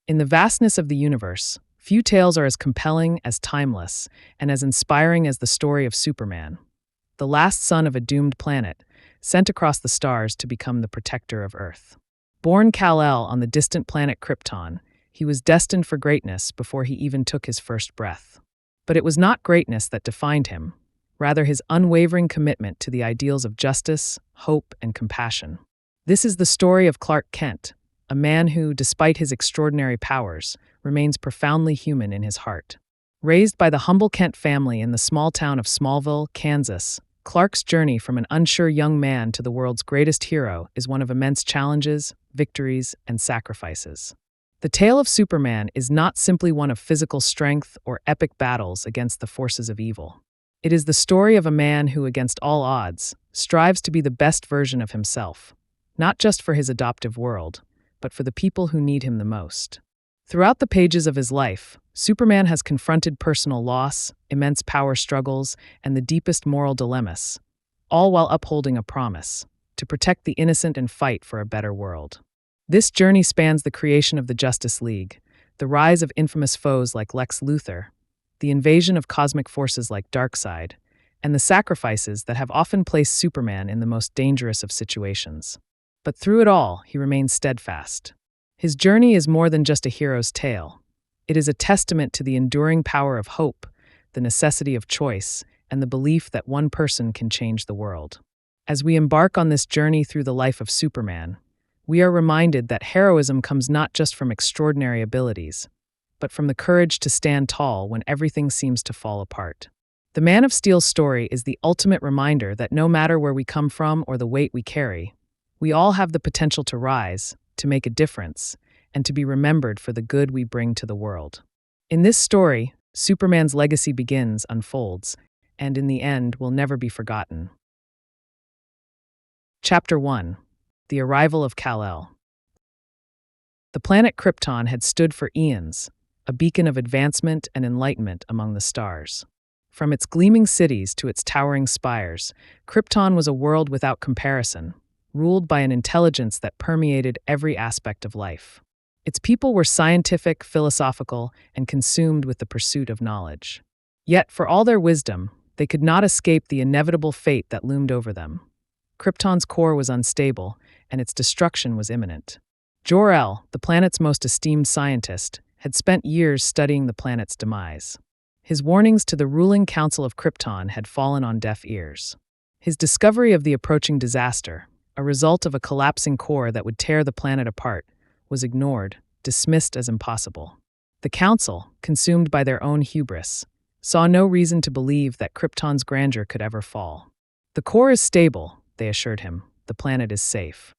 In the vastness of the universe, few tales are as compelling, as timeless, and as inspiring as the story of Superman, the last son of a doomed planet, sent across the stars to become the protector of Earth. Born Kal-El on the distant planet Krypton, he was destined for greatness before he even took his first breath. But it was not greatness that defined him, rather his unwavering commitment to the ideals of justice, hope, and compassion. This is the story of Clark Kent, a man who, despite his extraordinary powers, remains profoundly human in his heart. Raised by the humble Kent family in the small town of Smallville, Kansas, Clark's journey from an unsure young man to the world's greatest hero is one of immense challenges, victories, and sacrifices. The tale of Superman is not simply one of physical strength or epic battles against the forces of evil. It is the story of a man who, against all odds, strives to be the best version of himself, not just for his adoptive world, but for the people who need him the most. Throughout the pages of his life, Superman has confronted personal loss, immense power struggles, and the deepest moral dilemmas, all while upholding a promise to protect the innocent and fight for a better world. This journey spans the creation of the Justice League, the rise of infamous foes like Lex Luthor, the invasion of cosmic forces like Darkseid, and the sacrifices that have often placed Superman in the most dangerous of situations. But through it all, he remains steadfast. His journey is more than just a hero's tale. It is a testament to the enduring power of hope, the necessity of choice, and the belief that one person can change the world. As we embark on this journey through the life of Superman, we are reminded that heroism comes not just from extraordinary abilities, but from the courage to stand tall when everything seems to fall apart. The Man of Steel's story is the ultimate reminder that no matter where we come from or the weight we carry, we all have the potential to rise, to make a difference, and to be remembered for the good we bring to the world. In this story, Superman's legacy begins, unfolds, and in the end will never be forgotten. Chapter 1: The Arrival of Kal-El. The planet Krypton had stood for eons, a beacon of advancement and enlightenment among the stars. From its gleaming cities to its towering spires, Krypton was a world without comparison, ruled by an intelligence that permeated every aspect of life. Its people were scientific, philosophical, and consumed with the pursuit of knowledge. Yet, for all their wisdom, they could not escape the inevitable fate that loomed over them. Krypton's core was unstable, and its destruction was imminent. Jor-El, the planet's most esteemed scientist, had spent years studying the planet's demise. His warnings to the ruling council of Krypton had fallen on deaf ears. His discovery of the approaching disaster, a result of a collapsing core that would tear the planet apart, was ignored, dismissed as impossible. The council, consumed by their own hubris, saw no reason to believe that Krypton's grandeur could ever fall. The core is stable, they assured him. The planet is safe.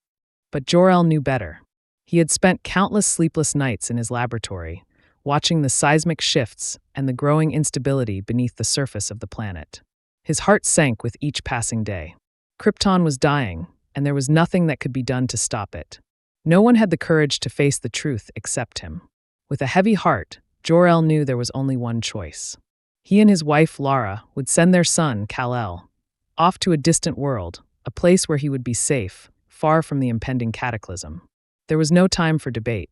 But Jor-El knew better. He had spent countless sleepless nights in his laboratory, watching the seismic shifts and the growing instability beneath the surface of the planet. His heart sank with each passing day. Krypton was dying, and there was nothing that could be done to stop it. No one had the courage to face the truth except him. With a heavy heart, Jor-El knew there was only one choice. He and his wife, Lara, would send their son, Kal-El, off to a distant world, a place where he would be safe, far from the impending cataclysm. There was no time for debate.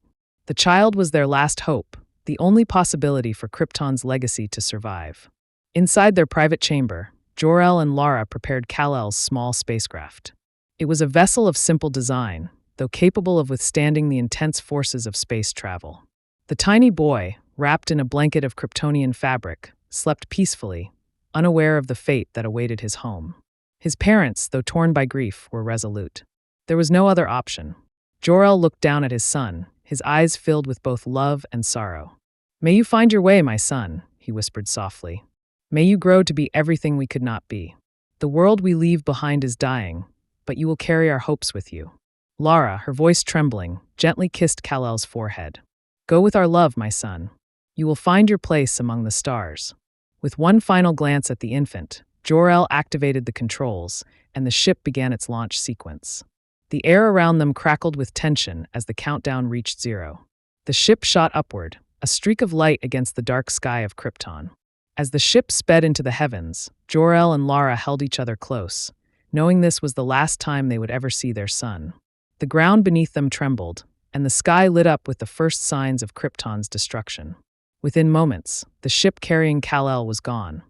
The child was their last hope, the only possibility for Krypton's legacy to survive. Inside their private chamber, Jor-El and Lara prepared Kal-El's small spacecraft. It was a vessel of simple design, though capable of withstanding the intense forces of space travel. The tiny boy, wrapped in a blanket of Kryptonian fabric, slept peacefully, unaware of the fate that awaited his home. His parents, though torn by grief, were resolute. There was no other option. Jor-El looked down at his son, his eyes filled with both love and sorrow. "May you find your way, my son," he whispered softly. "May you grow to be everything we could not be. The world we leave behind is dying, but you will carry our hopes with you." Lara, her voice trembling, gently kissed Kal-El's forehead. "Go with our love, my son. You will find your place among the stars." With one final glance at the infant, Jor-El activated the controls, and the ship began its launch sequence. The air around them crackled with tension as the countdown reached 0. The ship shot upward, a streak of light against the dark sky of Krypton. As the ship sped into the heavens, Jor-El and Lara held each other close, knowing this was the last time they would ever see their son. The ground beneath them trembled, and the sky lit up with the first signs of Krypton's destruction. Within moments, the ship carrying Kal-El was gone,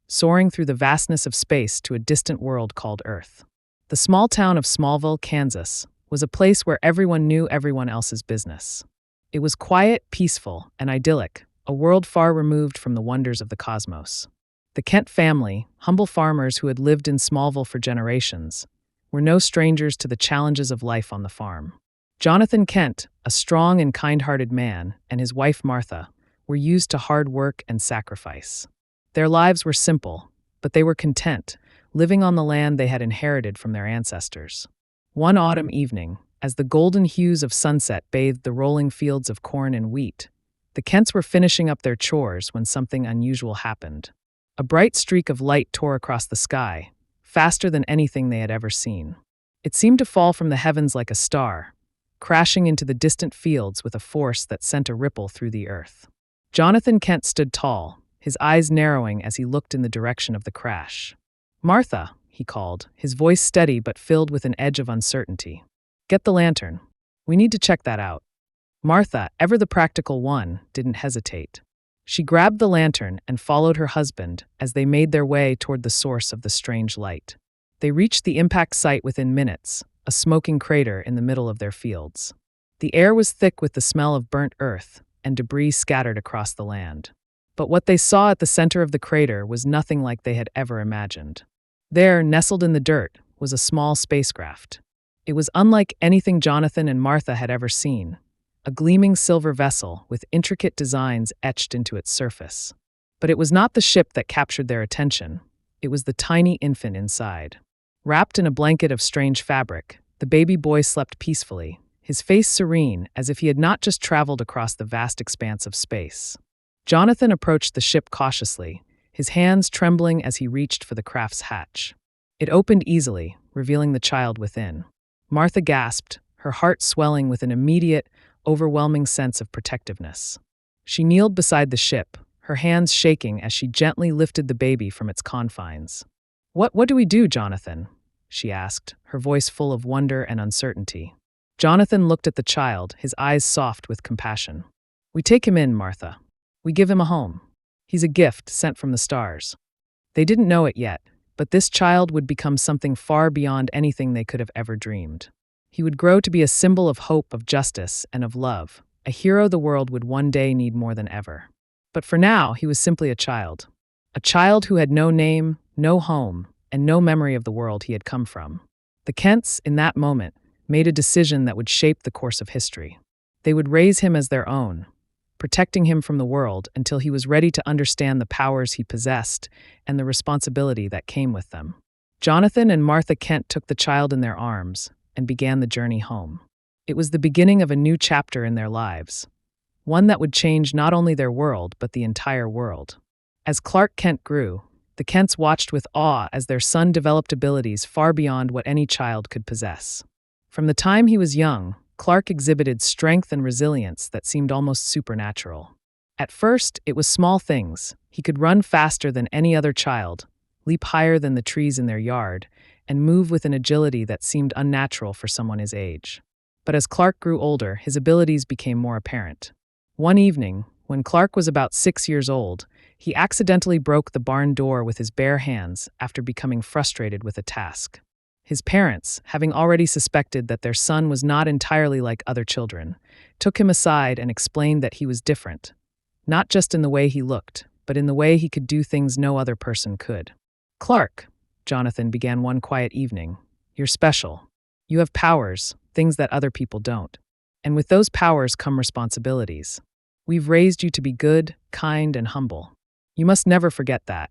soaring through the vastness of space to a distant world called Earth. The small town of Smallville, Kansas, was a place where everyone knew everyone else's business. It was quiet, peaceful, and idyllic, a world far removed from the wonders of the cosmos. The Kent family, humble farmers who had lived in Smallville for generations, were no strangers to the challenges of life on the farm. Jonathan Kent, a strong and kind-hearted man, and his wife Martha, were used to hard work and sacrifice. Their lives were simple, but they were content, living on the land they had inherited from their ancestors. One autumn evening, as the golden hues of sunset bathed the rolling fields of corn and wheat, the Kents were finishing up their chores when something unusual happened. A bright streak of light tore across the sky, faster than anything they had ever seen. It seemed to fall from the heavens like a star, crashing into the distant fields with a force that sent a ripple through the earth. Jonathan Kent stood tall, his eyes narrowing as he looked in the direction of the crash. "Martha," he called, his voice steady but filled with an edge of uncertainty. "Get the lantern. We need to check that out." Martha, ever the practical one, didn't hesitate. She grabbed the lantern and followed her husband as they made their way toward the source of the strange light. They reached the impact site within minutes, a smoking crater in the middle of their fields. The air was thick with the smell of burnt earth and debris scattered across the land. But what they saw at the center of the crater was nothing like they had ever imagined. There, nestled in the dirt, was a small spacecraft. It was unlike anything Jonathan and Martha had ever seen, a gleaming silver vessel with intricate designs etched into its surface. But it was not the ship that captured their attention. It was the tiny infant inside. Wrapped in a blanket of strange fabric, the baby boy slept peacefully, his face serene as if he had not just traveled across the vast expanse of space. Jonathan approached the ship cautiously, his hands trembling as he reached for the craft's hatch. It opened easily, revealing the child within. Martha gasped, her heart swelling with an immediate, overwhelming sense of protectiveness. She kneeled beside the ship, her hands shaking as she gently lifted the baby from its confines. What do we do, Jonathan?" she asked, her voice full of wonder and uncertainty. Jonathan looked at the child, his eyes soft with compassion. "We take him in, Martha. We give him a home. He's a gift sent from the stars." They didn't know it yet, but this child would become something far beyond anything they could have ever dreamed. He would grow to be a symbol of hope, of justice, and of love, a hero the world would one day need more than ever. But for now, he was simply a child who had no name, no home, and no memory of the world he had come from. The Kents, in that moment, made a decision that would shape the course of history. They would raise him as their own, protecting him from the world until he was ready to understand the powers he possessed and the responsibility that came with them. Jonathan and Martha Kent took the child in their arms and began the journey home. It was the beginning of a new chapter in their lives, one that would change not only their world but the entire world. As Clark Kent grew, the Kents watched with awe as their son developed abilities far beyond what any child could possess. From the time he was young, Clark exhibited strength and resilience that seemed almost supernatural. At first, it was small things. He could run faster than any other child, leap higher than the trees in their yard, and move with an agility that seemed unnatural for someone his age. But as Clark grew older, his abilities became more apparent. One evening, when Clark was about 6 years old, he accidentally broke the barn door with his bare hands after becoming frustrated with a task. His parents, having already suspected that their son was not entirely like other children, took him aside and explained that he was different, not just in the way he looked, but in the way he could do things no other person could. "Clark," Jonathan began one quiet evening, "you're special. You have powers, things that other people don't. And with those powers come responsibilities. We've raised you to be good, kind, and humble. You must never forget that."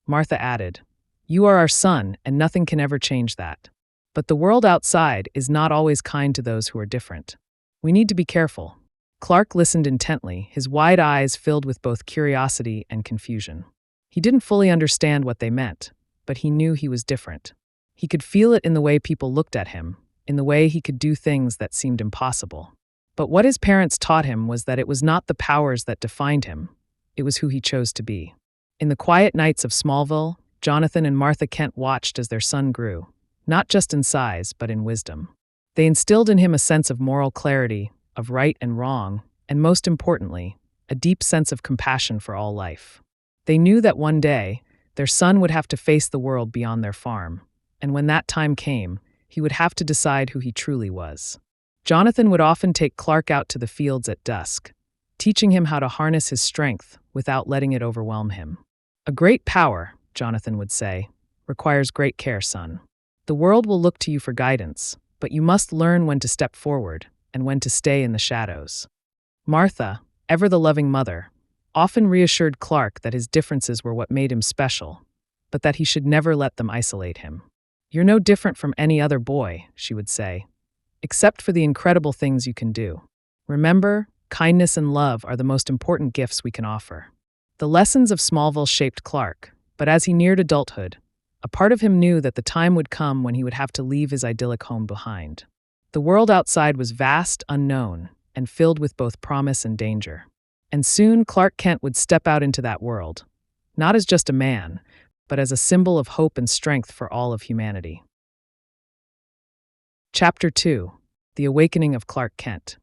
Martha added, "You are our son, and nothing can ever change that. But the world outside is not always kind to those who are different. We need to be careful." Clark listened intently, his wide eyes filled with both curiosity and confusion. He didn't fully understand what they meant, but he knew he was different. He could feel it in the way people looked at him, in the way he could do things that seemed impossible. But what his parents taught him was that it was not the powers that defined him, it was who he chose to be. In the quiet nights of Smallville, Jonathan and Martha Kent watched as their son grew, not just in size, but in wisdom. They instilled in him a sense of moral clarity, of right and wrong, and most importantly, a deep sense of compassion for all life. They knew that one day, their son would have to face the world beyond their farm, and when that time came, he would have to decide who he truly was. Jonathan would often take Clark out to the fields at dusk, teaching him how to harness his strength without letting it overwhelm him. A great power, Jonathan would say, requires great care, son. The world will look to you for guidance, but you must learn when to step forward and when to stay in the shadows. Martha, ever the loving mother, often reassured Clark that his differences were what made him special, but that he should never let them isolate him. "You're no different from any other boy," she would say, "except for the incredible things you can do. Remember, kindness and love are the most important gifts we can offer." The lessons of Smallville shaped Clark, but as he neared adulthood, a part of him knew that the time would come when he would have to leave his idyllic home behind. The world outside was vast, unknown, and filled with both promise and danger. And soon Clark Kent would step out into that world, not as just a man, but as a symbol of hope and strength for all of humanity. Chapter 2: The Awakening of Clark Kent.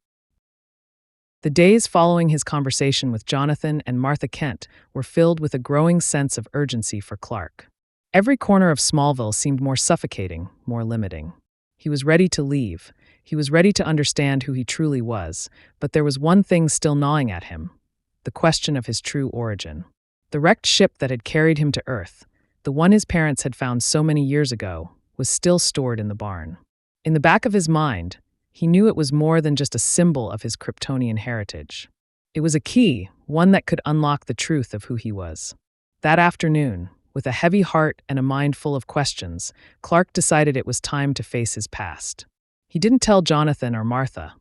The days following his conversation with Jonathan and Martha Kent were filled with a growing sense of urgency for Clark. Every corner of Smallville seemed more suffocating, more limiting. He was ready to leave. He was ready to understand who he truly was, but there was one thing still gnawing at him: the question of his true origin. The wrecked ship that had carried him to Earth, the one his parents had found so many years ago, was still stored in the barn. In the back of his mind, he knew it was more than just a symbol of his Kryptonian heritage. It was a key, one that could unlock the truth of who he was. That afternoon, with a heavy heart and a mind full of questions, Clark decided it was time to face his past. He didn't tell Jonathan or Martha.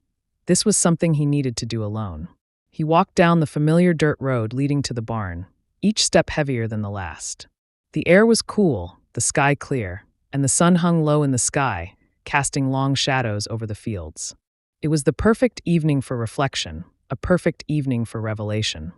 This was something he needed to do alone. He walked down the familiar dirt road leading to the barn, each step heavier than the last. The air was cool, the sky clear, and the sun hung low in the sky, casting long shadows over the fields. It was the perfect evening for reflection, a perfect evening for revelation.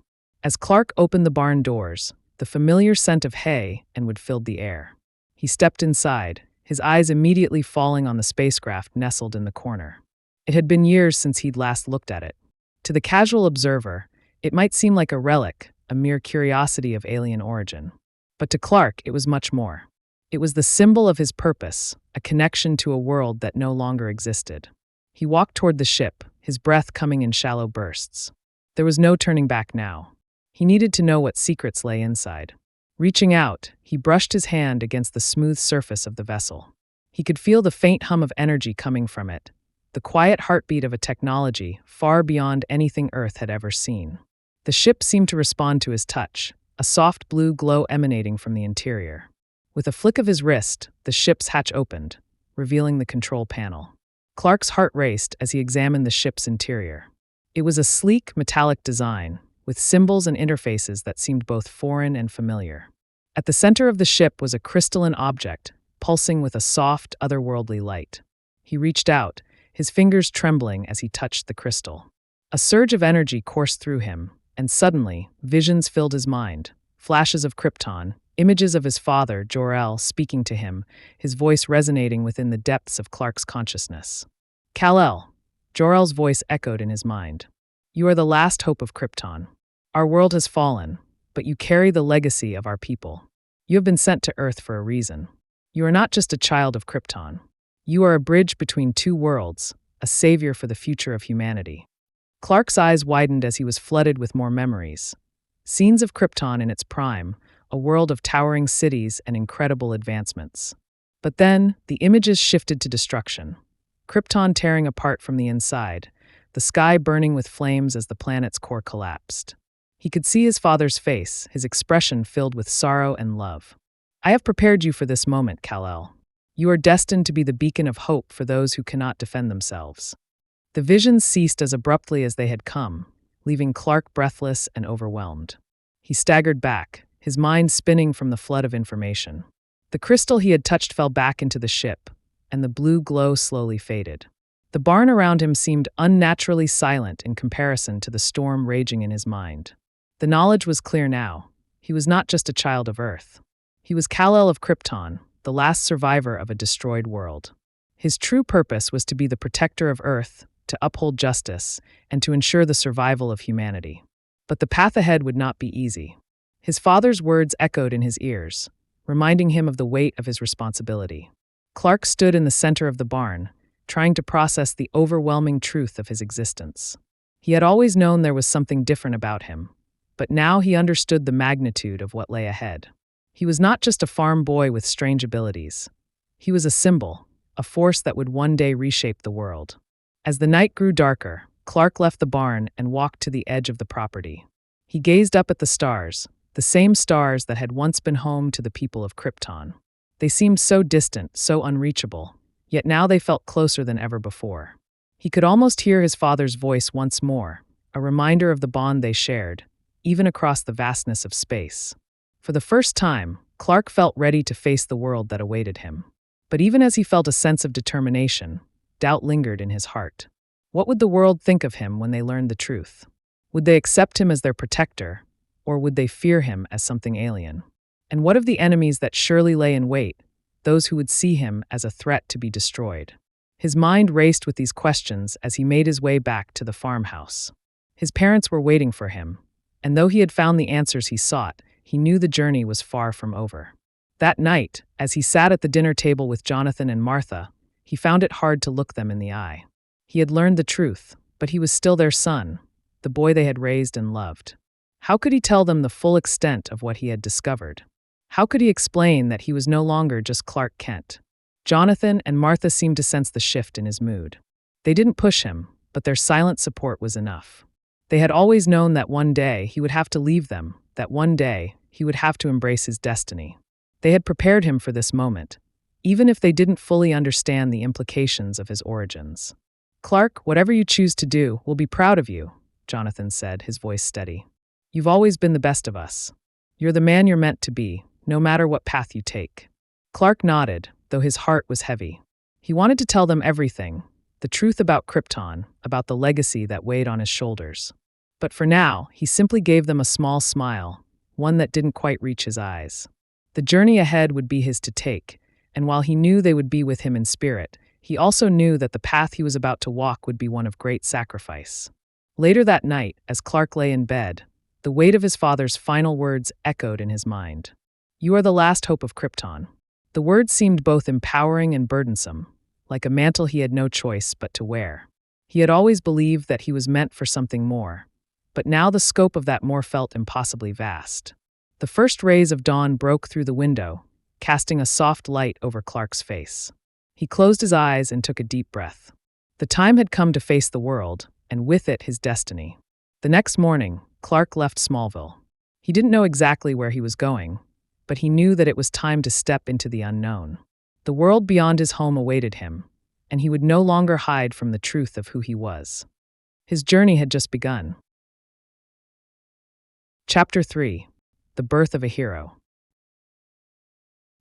As Clark opened the barn doors, the familiar scent of hay and wood filled the air. He stepped inside, his eyes immediately falling on the spacecraft nestled in the corner. It had been years since he'd last looked at it. To the casual observer, it might seem like a relic, a mere curiosity of alien origin. But to Clark, it was much more. It was the symbol of his purpose, a connection to a world that no longer existed. He walked toward the ship, his breath coming in shallow bursts. There was no turning back now. He needed to know what secrets lay inside. Reaching out, he brushed his hand against the smooth surface of the vessel. He could feel the faint hum of energy coming from it, the quiet heartbeat of a technology far beyond anything Earth had ever seen. The ship seemed to respond to his touch, a soft blue glow emanating from the interior. With a flick of his wrist, the ship's hatch opened, revealing the control panel. Clark's heart raced as he examined the ship's interior. It was a sleek, metallic design, with symbols and interfaces that seemed both foreign and familiar. At the center of the ship was a crystalline object, pulsing with a soft, otherworldly light. He reached out, his fingers trembling as he touched the crystal. A surge of energy coursed through him, and suddenly, visions filled his mind. Flashes of Krypton, images of his father, Jor-El, speaking to him, his voice resonating within the depths of Clark's consciousness. "Kal-El," Jor-El's voice echoed in his mind. "You are the last hope of Krypton. Our world has fallen, but you carry the legacy of our people. You have been sent to Earth for a reason. You are not just a child of Krypton. You are a bridge between two worlds, a savior for the future of humanity." Clark's eyes widened as he was flooded with more memories. Scenes of Krypton in its prime, a world of towering cities and incredible advancements. But then, the images shifted to destruction. Krypton tearing apart from the inside, the sky burning with flames as the planet's core collapsed. He could see his father's face, his expression filled with sorrow and love. "I have prepared you for this moment, Kal-El. You are destined to be the beacon of hope for those who cannot defend themselves." The visions ceased as abruptly as they had come, leaving Clark breathless and overwhelmed. He staggered back, his mind spinning from the flood of information. The crystal he had touched fell back into the ship, and the blue glow slowly faded. The barn around him seemed unnaturally silent in comparison to the storm raging in his mind. The knowledge was clear now. He was not just a child of Earth. He was Kal-El of Krypton, the last survivor of a destroyed world. His true purpose was to be the protector of Earth to uphold justice, and to ensure the survival of humanity. But the path ahead would not be easy. His father's words echoed in his ears, reminding him of the weight of his responsibility. Clark stood in the center of the barn, trying to process the overwhelming truth of his existence. He had always known there was something different about him, but now he understood the magnitude of what lay ahead. He was not just a farm boy with strange abilities. He was a symbol, a force that would one day reshape the world. As the night grew darker, Clark left the barn and walked to the edge of the property. He gazed up at the stars, the same stars that had once been home to the people of Krypton. They seemed so distant, so unreachable, yet now they felt closer than ever before. He could almost hear his father's voice once more, a reminder of the bond they shared, even across the vastness of space. For the first time, Clark felt ready to face the world that awaited him. But even as he felt a sense of determination, doubt lingered in his heart. What would the world think of him when they learned the truth? Would they accept him as their protector, or would they fear him as something alien? And what of the enemies that surely lay in wait, those who would see him as a threat to be destroyed? His mind raced with these questions as he made his way back to the farmhouse. His parents were waiting for him, and though he had found the answers he sought, he knew the journey was far from over. That night, as he sat at the dinner table with Jonathan and Martha, he found it hard to look them in the eye. He had learned the truth, but he was still their son, the boy they had raised and loved. How could he tell them the full extent of what he had discovered? How could he explain that he was no longer just Clark Kent? Jonathan and Martha seemed to sense the shift in his mood. They didn't push him, but their silent support was enough. They had always known that one day he would have to leave them, that one day he would have to embrace his destiny. They had prepared him for this moment, even if they didn't fully understand the implications of his origins. "Clark, whatever you choose to do, we'll be proud of you," Jonathan said, his voice steady. "You've always been the best of us. You're the man you're meant to be, no matter what path you take." Clark nodded, though his heart was heavy. He wanted to tell them everything, the truth about Krypton, about the legacy that weighed on his shoulders. But for now, he simply gave them a small smile, one that didn't quite reach his eyes. The journey ahead would be his to take, and while he knew they would be with him in spirit, he also knew that the path he was about to walk would be one of great sacrifice. Later that night, as Clark lay in bed, the weight of his father's final words echoed in his mind. "You are the last hope of Krypton." The words seemed both empowering and burdensome, like a mantle he had no choice but to wear. He had always believed that he was meant for something more, but now the scope of that more felt impossibly vast. The first rays of dawn broke through the window, casting a soft light over Clark's face. He closed his eyes and took a deep breath. The time had come to face the world, and with it his destiny. The next morning, Clark left Smallville. He didn't know exactly where he was going, but he knew that it was time to step into the unknown. The world beyond his home awaited him, and he would no longer hide from the truth of who he was. His journey had just begun. Chapter 3. The Birth of a Hero.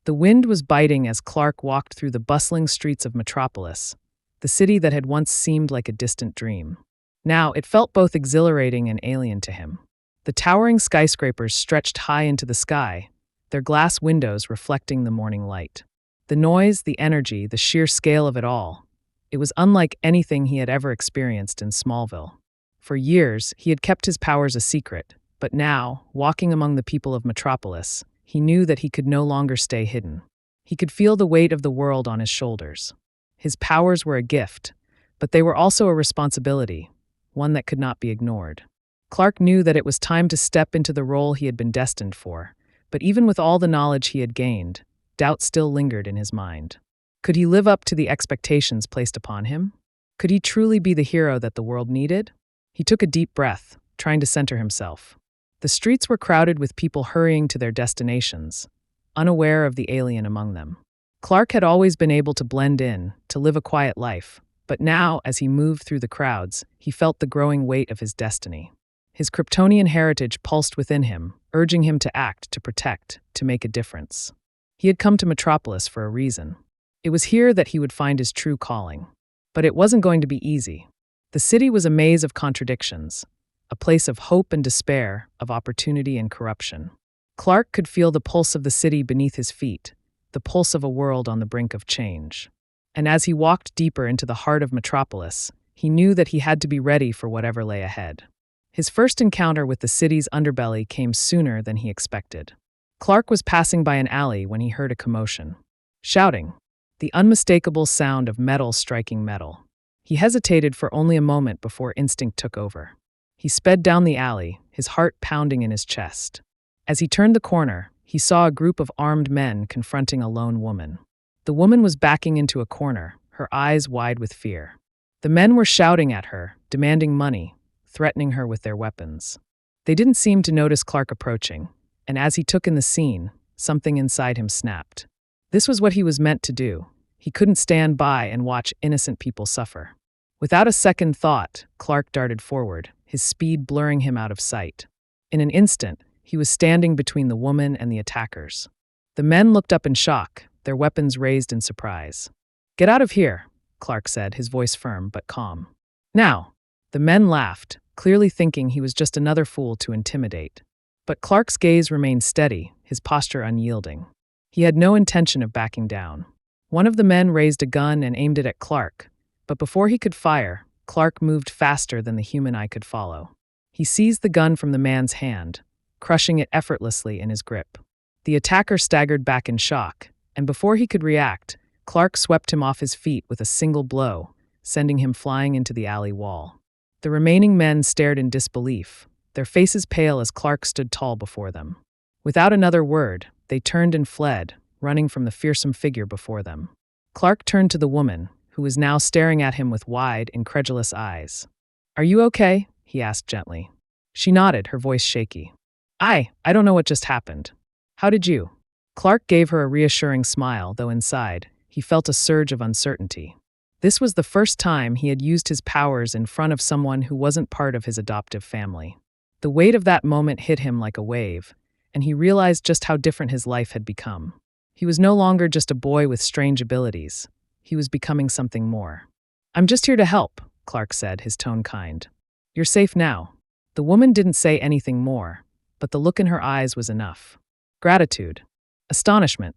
The wind was biting as Clark walked through the bustling streets of Metropolis, the city that had once seemed like a distant dream. Now it felt both exhilarating and alien to him. The towering skyscrapers stretched high into the sky, their glass windows reflecting the morning light. The noise, the energy, the sheer scale of it all. It was unlike anything he had ever experienced in Smallville. For years, he had kept his powers a secret, but now, walking among the people of Metropolis, he knew that he could no longer stay hidden. He could feel the weight of the world on his shoulders. His powers were a gift, but they were also a responsibility, one that could not be ignored. Clark knew that it was time to step into the role he had been destined for, but even with all the knowledge he had gained, doubt still lingered in his mind. Could he live up to the expectations placed upon him? Could he truly be the hero that the world needed? He took a deep breath, trying to center himself. The streets were crowded with people hurrying to their destinations, unaware of the alien among them. Clark had always been able to blend in, to live a quiet life, but now, as he moved through the crowds, he felt the growing weight of his destiny. His Kryptonian heritage pulsed within him, urging him to act, to protect, to make a difference. He had come to Metropolis for a reason. It was here that he would find his true calling. But it wasn't going to be easy. The city was a maze of contradictions, a place of hope and despair, of opportunity and corruption. Clark could feel the pulse of the city beneath his feet, the pulse of a world on the brink of change. And as he walked deeper into the heart of Metropolis, He knew that he had to be ready for whatever lay ahead. His first encounter with the city's underbelly came sooner than he expected. Clark was passing by an alley when he heard a commotion. Shouting. The unmistakable sound of metal striking metal. He hesitated for only a moment before instinct took over. He sped down the alley, his heart pounding in his chest. As he turned the corner, he saw a group of armed men confronting a lone woman. The woman was backing into a corner, her eyes wide with fear. The men were shouting at her, demanding money, threatening her with their weapons. They didn't seem to notice Clark approaching, and as he took in the scene, something inside him snapped. This was what he was meant to do. He couldn't stand by and watch innocent people suffer. Without a second thought, Clark darted forward, his speed blurring him out of sight. In an instant, he was standing between the woman and the attackers. The men looked up in shock, their weapons raised in surprise. "Get out of here," Clark said, his voice firm but calm. "Now." The men laughed, clearly thinking he was just another fool to intimidate. But Clark's gaze remained steady, his posture unyielding. He had no intention of backing down. One of the men raised a gun and aimed it at Clark, but before he could fire, Clark moved faster than the human eye could follow. He seized the gun from the man's hand, crushing it effortlessly in his grip. The attacker staggered back in shock, and before he could react, Clark swept him off his feet with a single blow, sending him flying into the alley wall. The remaining men stared in disbelief, their faces pale as Clark stood tall before them. Without another word, they turned and fled, running from the fearsome figure before them. Clark turned to the woman, who was now staring at him with wide, incredulous eyes. "Are you okay?" he asked gently. She nodded, her voice shaky. I don't know what just happened. How did you?" Clark gave her a reassuring smile, though inside, he felt a surge of uncertainty. This was the first time he had used his powers in front of someone who wasn't part of his adoptive family. The weight of that moment hit him like a wave, and he realized just how different his life had become. He was no longer just a boy with strange abilities. He was becoming something more. "I'm just here to help," Clark said, his tone kind. "You're safe now." The woman didn't say anything more, but the look in her eyes was enough. Gratitude, astonishment,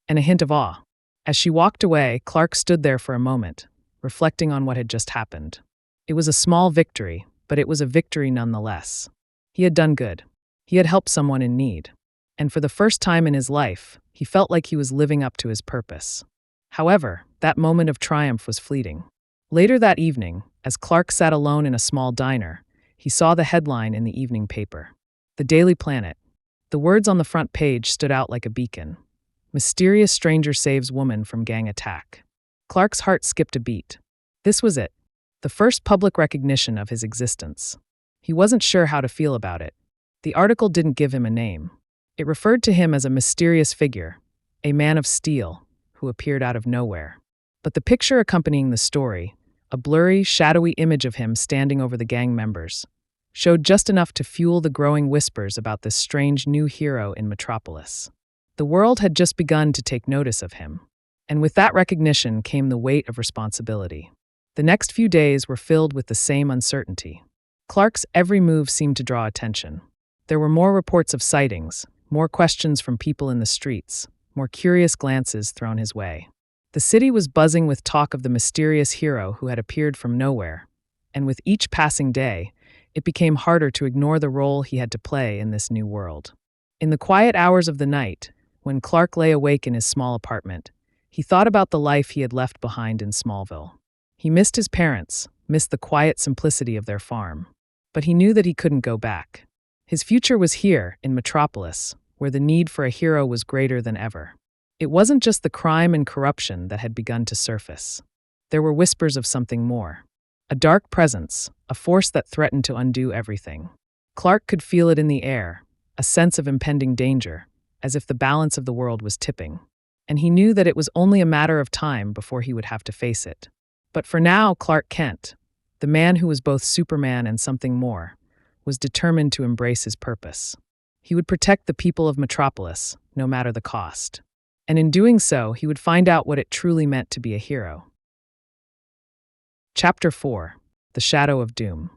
and a hint of awe. As she walked away, Clark stood there for a moment, reflecting on what had just happened. It was a small victory, but it was a victory nonetheless. He had done good. He had helped someone in need. And for the first time in his life, he felt like he was living up to his purpose. However, that moment of triumph was fleeting. Later that evening, as Clark sat alone in a small diner, he saw the headline in the evening paper. The Daily Planet. The words on the front page stood out like a beacon. Mysterious stranger saves woman from gang attack. Clark's heart skipped a beat. This was it. The first public recognition of his existence. He wasn't sure how to feel about it. The article didn't give him a name. It referred to him as a mysterious figure, a man of steel, who appeared out of nowhere. But the picture accompanying the story, a blurry, shadowy image of him standing over the gang members, showed just enough to fuel the growing whispers about this strange new hero in Metropolis. The world had just begun to take notice of him, and with that recognition came the weight of responsibility. The next few days were filled with the same uncertainty. Clark's every move seemed to draw attention. There were more reports of sightings, more questions from people in the streets, more curious glances thrown his way. The city was buzzing with talk of the mysterious hero who had appeared from nowhere, and with each passing day, it became harder to ignore the role he had to play in this new world. In the quiet hours of the night, when Clark lay awake in his small apartment, he thought about the life he had left behind in Smallville. He missed his parents, missed the quiet simplicity of their farm. But he knew that he couldn't go back. His future was here, in Metropolis, where the need for a hero was greater than ever. It wasn't just the crime and corruption that had begun to surface. There were whispers of something more. A dark presence, a force that threatened to undo everything. Clark could feel it in the air, a sense of impending danger, as if the balance of the world was tipping. And he knew that it was only a matter of time before he would have to face it. But for now, Clark Kent, the man who was both Superman and something more, was determined to embrace his purpose. He would protect the people of Metropolis, no matter the cost. And in doing so, he would find out what it truly meant to be a hero. Chapter 4. The Shadow of Doom.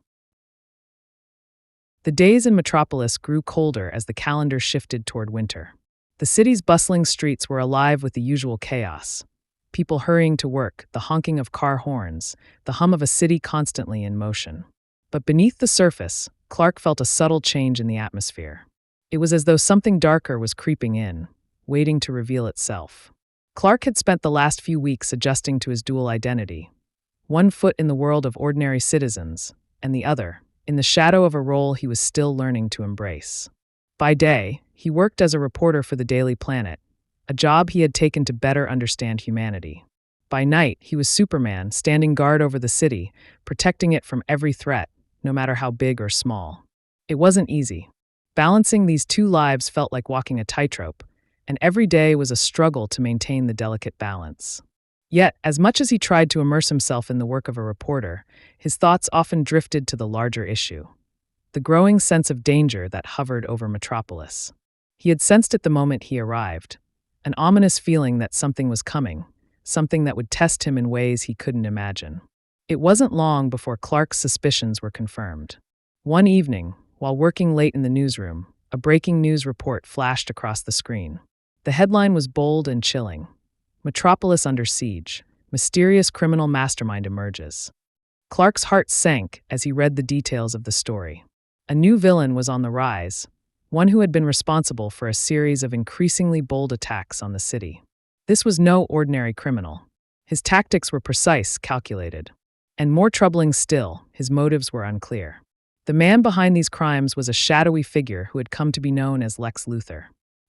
The days in Metropolis grew colder as the calendar shifted toward winter. The city's bustling streets were alive with the usual chaos. people hurrying to work, the honking of car horns, the hum of a city constantly in motion. But beneath the surface, Clark felt a subtle change in the atmosphere. It was as though something darker was creeping in, waiting to reveal itself. Clark had spent the last few weeks adjusting to his dual identity. One foot in the world of ordinary citizens, and the other, in the shadow of a role he was still learning to embrace. By day, he worked as a reporter for the Daily Planet, a job he had taken to better understand humanity. By night, he was Superman, standing guard over the city, protecting it from every threat, no matter how big or small. It wasn't easy. Balancing these two lives felt like walking a tightrope, and every day was a struggle to maintain the delicate balance. Yet, as much as he tried to immerse himself in the work of a reporter, his thoughts often drifted to the larger issue: the growing sense of danger that hovered over Metropolis. He had sensed it the moment he arrived, an ominous feeling that something was coming, something that would test him in ways he couldn't imagine. It wasn't long before Clark's suspicions were confirmed. One evening, while working late in the newsroom, a breaking news report flashed across the screen. The headline was bold and chilling: Metropolis under siege, mysterious criminal mastermind emerges. Clark's heart sank as he read the details of the story. A new villain was on the rise, one who had been responsible for a series of increasingly bold attacks on the city. This was no ordinary criminal. His tactics were precise, calculated. And more troubling still, his motives were unclear. The man behind these crimes was a shadowy figure who had come to be known as Lex Luthor.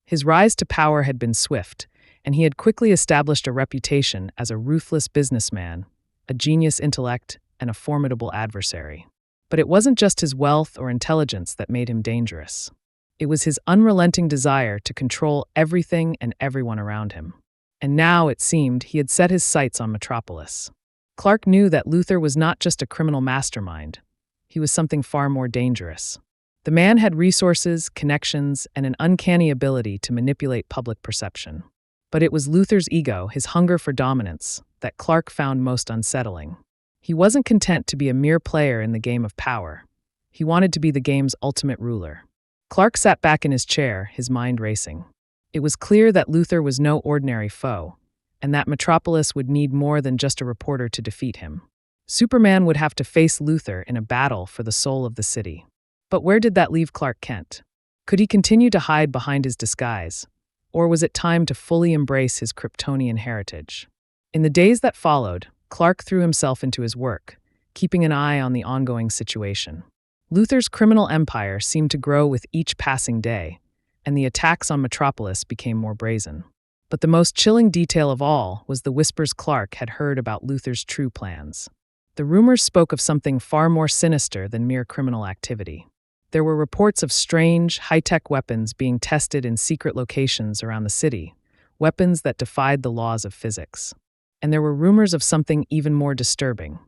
His rise to power had been swift, and he had quickly established a reputation as a ruthless businessman, a genius intellect, and a formidable adversary. But it wasn't just his wealth or intelligence that made him dangerous. It was his unrelenting desire to control everything and everyone around him. And now, it seemed, he had set his sights on Metropolis. Clark knew that Luthor was not just a criminal mastermind. He was something far more dangerous. The man had resources, connections, and an uncanny ability to manipulate public perception. But it was Luthor's ego, his hunger for dominance, that Clark found most unsettling. He wasn't content to be a mere player in the game of power. He wanted to be the game's ultimate ruler. Clark sat back in his chair, his mind racing. It was clear that Luthor was no ordinary foe, and that Metropolis would need more than just a reporter to defeat him. Superman would have to face Luthor in a battle for the soul of the city. But where did that leave Clark Kent? Could he continue to hide behind his disguise? Or was it time to fully embrace his Kryptonian heritage? In the days that followed, Clark threw himself into his work, keeping an eye on the ongoing situation. Luthor's criminal empire seemed to grow with each passing day, and the attacks on Metropolis became more brazen. But the most chilling detail of all was the whispers Clark had heard about Luthor's true plans. The rumors spoke of something far more sinister than mere criminal activity. There were reports of strange, high-tech weapons being tested in secret locations around the city, weapons that defied the laws of physics. And there were rumors of something even more disturbing.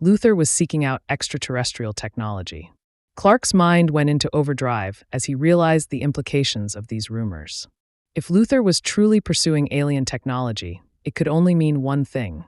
Luthor was seeking out extraterrestrial technology. Clark's mind went into overdrive as he realized the implications of these rumors. If Luthor was truly pursuing alien technology, it could only mean one thing.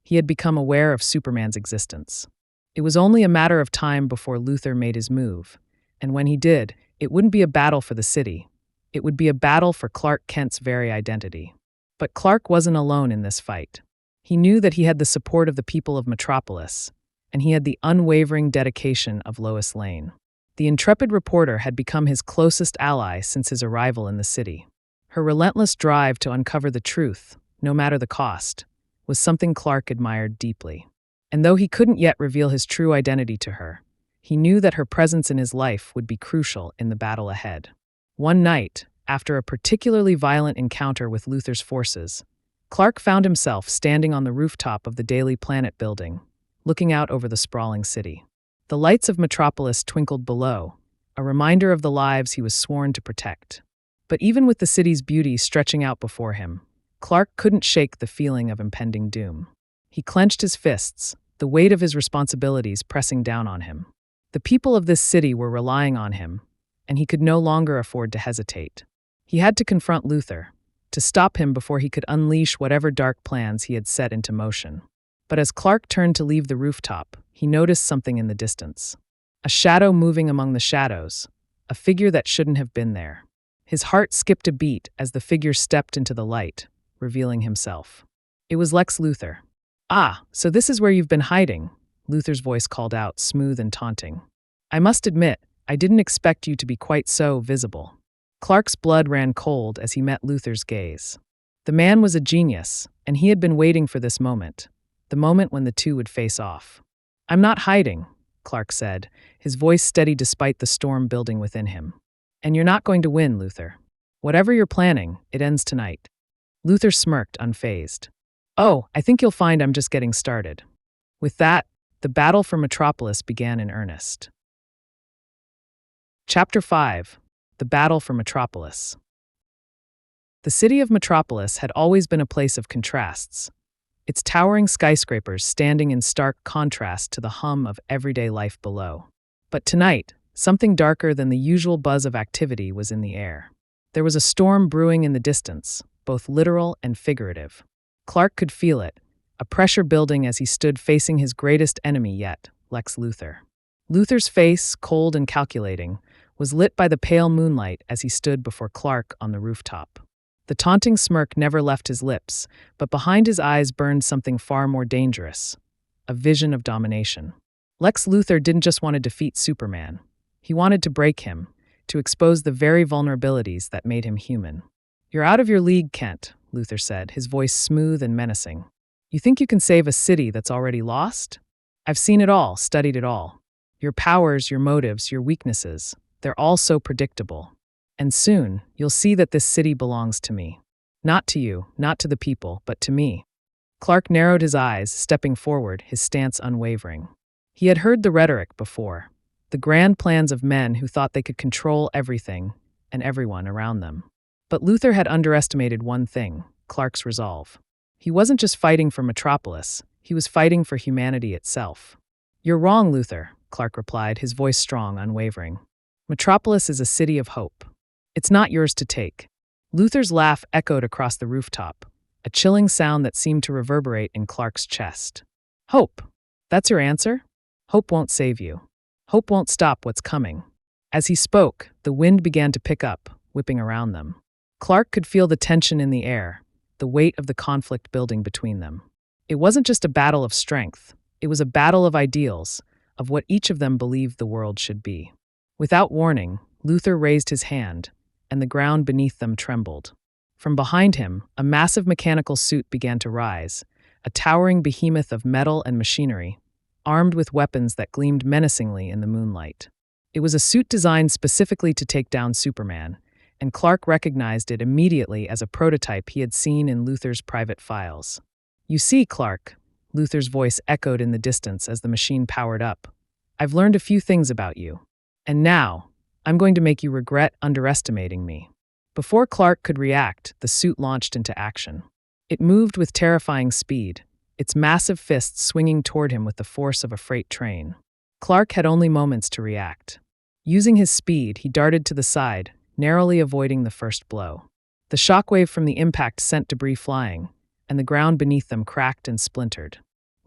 He had become aware of Superman's existence. It was only a matter of time before Luthor made his move. And when he did, it wouldn't be a battle for the city. It would be a battle for Clark Kent's very identity. But Clark wasn't alone in this fight. He knew that he had the support of the people of Metropolis, and he had the unwavering dedication of Lois Lane. The intrepid reporter had become his closest ally since his arrival in the city. Her relentless drive to uncover the truth, no matter the cost, was something Clark admired deeply. And though he couldn't yet reveal his true identity to her, he knew that her presence in his life would be crucial in the battle ahead. One night, after a particularly violent encounter with Luthor's forces, Clark found himself standing on the rooftop of the Daily Planet building, looking out over the sprawling city. The lights of Metropolis twinkled below, a reminder of the lives he was sworn to protect. But even with the city's beauty stretching out before him, Clark couldn't shake the feeling of impending doom. He clenched his fists, the weight of his responsibilities pressing down on him. The people of this city were relying on him, and he could no longer afford to hesitate. He had to confront Luthor, to stop him before he could unleash whatever dark plans he had set into motion. But as Clark turned to leave the rooftop, he noticed something in the distance. A shadow moving among the shadows, a figure that shouldn't have been there. His heart skipped a beat as the figure stepped into the light, revealing himself. It was Lex Luthor. "Ah, so this is where you've been hiding," Luthor's voice called out, smooth and taunting. "I must admit, I didn't expect you to be quite so visible." Clark's blood ran cold as he met Luthor's gaze. The man was a genius, and he had been waiting for this moment, the moment when the two would face off. "I'm not hiding," Clark said, his voice steady despite the storm building within him. "And you're not going to win, Luthor. Whatever you're planning, it ends tonight." Luthor smirked, unfazed. "Oh, I think you'll find I'm just getting started." With that, the battle for Metropolis began in earnest. Chapter 5: The Battle for Metropolis. The city of Metropolis had always been a place of contrasts, its towering skyscrapers standing in stark contrast to the hum of everyday life below. But tonight, something darker than the usual buzz of activity was in the air. There was a storm brewing in the distance, both literal and figurative. Clark could feel it, a pressure building as he stood facing his greatest enemy yet, Lex Luthor. Luthor's face, cold and calculating, was lit by the pale moonlight as he stood before Clark on the rooftop. The taunting smirk never left his lips, but behind his eyes burned something far more dangerous, a vision of domination. Lex Luthor didn't just want to defeat Superman. He wanted to break him, to expose the very vulnerabilities that made him human. "You're out of your league, Kent," Luthor said, his voice smooth and menacing. "You think you can save a city that's already lost? I've seen it all, studied it all. Your powers, your motives, your weaknesses, they're all so predictable. And soon, you'll see that this city belongs to me. Not to you, not to the people, but to me." Clark narrowed his eyes, stepping forward, his stance unwavering. He had heard the rhetoric before, the grand plans of men who thought they could control everything and everyone around them. But Luthor had underestimated one thing, Clark's resolve. He wasn't just fighting for Metropolis, he was fighting for humanity itself. "You're wrong, Luthor," Clark replied, his voice strong, unwavering. "Metropolis is a city of hope. It's not yours to take." Luthor's laugh echoed across the rooftop, a chilling sound that seemed to reverberate in Clark's chest. "Hope? That's your answer? Hope won't save you. Hope won't stop what's coming." As he spoke, the wind began to pick up, whipping around them. Clark could feel the tension in the air, the weight of the conflict building between them. It wasn't just a battle of strength, it was a battle of ideals, of what each of them believed the world should be. Without warning, Luthor raised his hand, and the ground beneath them trembled. From behind him, a massive mechanical suit began to rise, a towering behemoth of metal and machinery, armed with weapons that gleamed menacingly in the moonlight. It was a suit designed specifically to take down Superman, and Clark recognized it immediately as a prototype he had seen in Luthor's private files. "You see, Clark," Luthor's voice echoed in the distance as the machine powered up, "I've learned a few things about you. And now, I'm going to make you regret underestimating me." Before Clark could react, the suit launched into action. It moved with terrifying speed, its massive fists swinging toward him with the force of a freight train. Clark had only moments to react. Using his speed, he darted to the side, narrowly avoiding the first blow. The shockwave from the impact sent debris flying, and the ground beneath them cracked and splintered.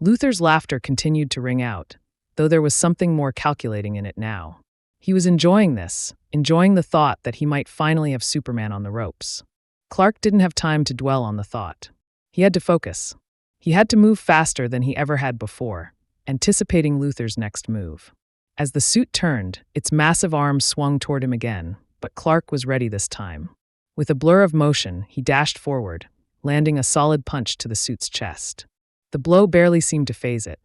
Luthor's laughter continued to ring out, though there was something more calculating in it now. He was enjoying this, enjoying the thought that he might finally have Superman on the ropes. Clark didn't have time to dwell on the thought. He had to focus. He had to move faster than he ever had before, anticipating Luthor's next move. As the suit turned, its massive arms swung toward him again, but Clark was ready this time. With a blur of motion, he dashed forward, landing a solid punch to the suit's chest. The blow barely seemed to faze it.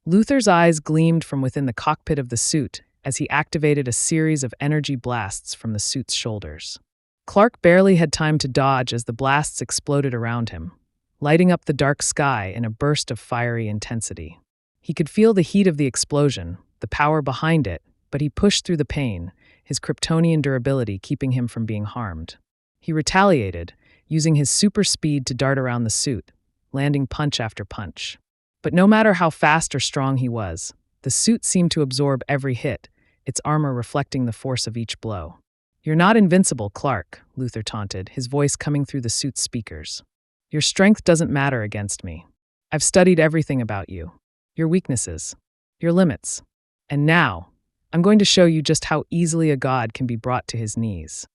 Luthor's eyes gleamed from within the cockpit of the suit as he activated a series of energy blasts from the suit's shoulders. Clark barely had time to dodge as the blasts exploded around him, lighting up the dark sky in a burst of fiery intensity. He could feel the heat of the explosion, the power behind it, but he pushed through the pain, his Kryptonian durability keeping him from being harmed. He retaliated, using his super speed to dart around the suit, landing punch after punch. But no matter how fast or strong he was, the suit seemed to absorb every hit, its armor reflecting the force of each blow. "You're not invincible, Clark," Luthor taunted, his voice coming through the suit's speakers. "Your strength doesn't matter against me. I've studied everything about you, your weaknesses, your limits. And now, I'm going to show you just how easily a god can be brought to his knees."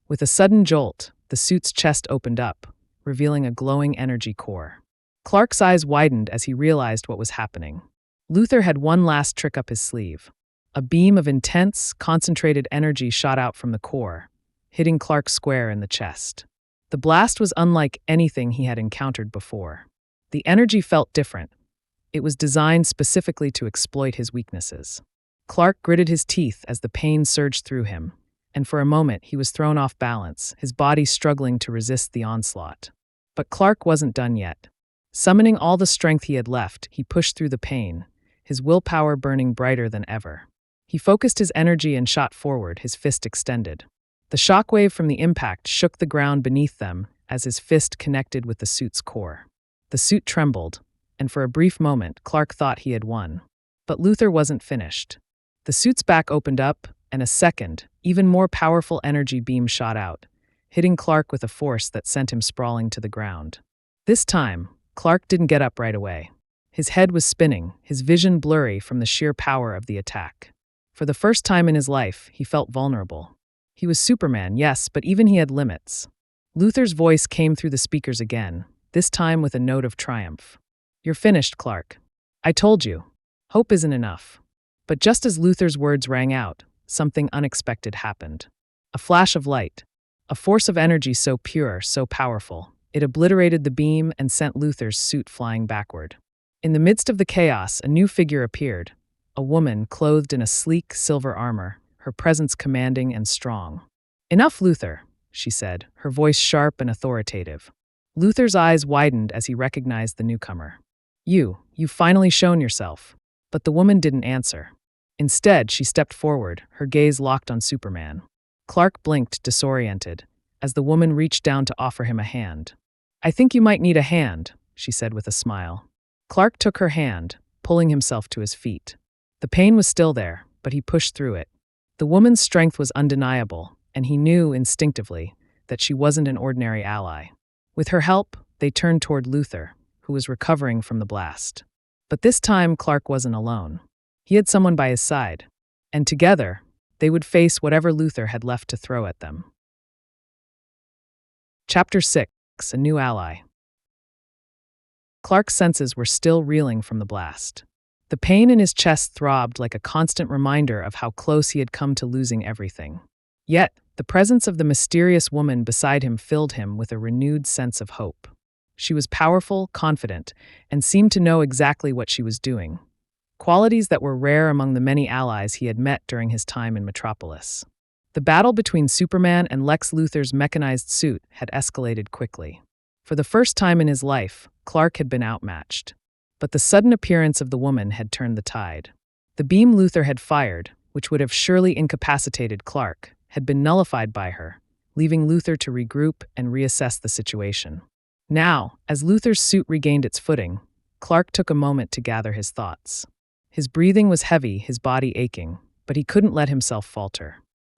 With a sudden jolt, the suit's chest opened up, revealing a glowing energy core. Clark's eyes widened as he realized what was happening. Luthor had one last trick up his sleeve. A beam of intense, concentrated energy shot out from the core, hitting Clark square in the chest. The blast was unlike anything he had encountered before. The energy felt different. It was designed specifically to exploit his weaknesses. Clark gritted his teeth as the pain surged through him, and for a moment he was thrown off balance, his body struggling to resist the onslaught. But Clark wasn't done yet. Summoning all the strength he had left, he pushed through the pain, his willpower burning brighter than ever. He focused his energy and shot forward, his fist extended. The shockwave from the impact shook the ground beneath them as his fist connected with the suit's core. The suit trembled, and for a brief moment, Clark thought he had won. But Luthor wasn't finished. The suit's back opened up, and a second, even more powerful energy beam shot out, hitting Clark with a force that sent him sprawling to the ground. This time, Clark didn't get up right away. His head was spinning, his vision blurry from the sheer power of the attack. For the first time in his life, he felt vulnerable. He was Superman, yes, but even he had limits. Luthor's voice came through the speakers again, this time with a note of triumph. "You're finished, Clark. I told you. Hope isn't enough." But just as Luthor's words rang out, something unexpected happened. A flash of light. A force of energy so pure, so powerful. It obliterated the beam and sent Luthor's suit flying backward. In the midst of the chaos, a new figure appeared. A woman clothed in a sleek silver armor, her presence commanding and strong. "Enough, Luthor," she said, her voice sharp and authoritative. Luthor's eyes widened as he recognized the newcomer. You've finally shown yourself." But the woman didn't answer. Instead, she stepped forward, her gaze locked on Superman. Clark blinked, disoriented, as the woman reached down to offer him a hand. "I think you might need a hand," she said with a smile. Clark took her hand, pulling himself to his feet. The pain was still there, but he pushed through it. The woman's strength was undeniable, and he knew instinctively that she wasn't an ordinary ally. With her help, they turned toward Luthor, who was recovering from the blast. But this time, Clark wasn't alone. He had someone by his side, and together, they would face whatever Luthor had left to throw at them. Chapter 6: A New Ally. Clark's senses were still reeling from the blast. The pain in his chest throbbed like a constant reminder of how close he had come to losing everything. Yet, the presence of the mysterious woman beside him filled him with a renewed sense of hope. She was powerful, confident, and seemed to know exactly what she was doing. Qualities that were rare among the many allies he had met during his time in Metropolis. The battle between Superman and Lex Luthor's mechanized suit had escalated quickly. For the first time in his life, Clark had been outmatched. But the sudden appearance of the woman had turned the tide. The beam Luthor had fired, which would have surely incapacitated Clark, had been nullified by her, leaving Luthor to regroup and reassess the situation. Now, as Luthor's suit regained its footing, Clark took a moment to gather his thoughts. His breathing was heavy, his body aching, but he couldn't let himself falter.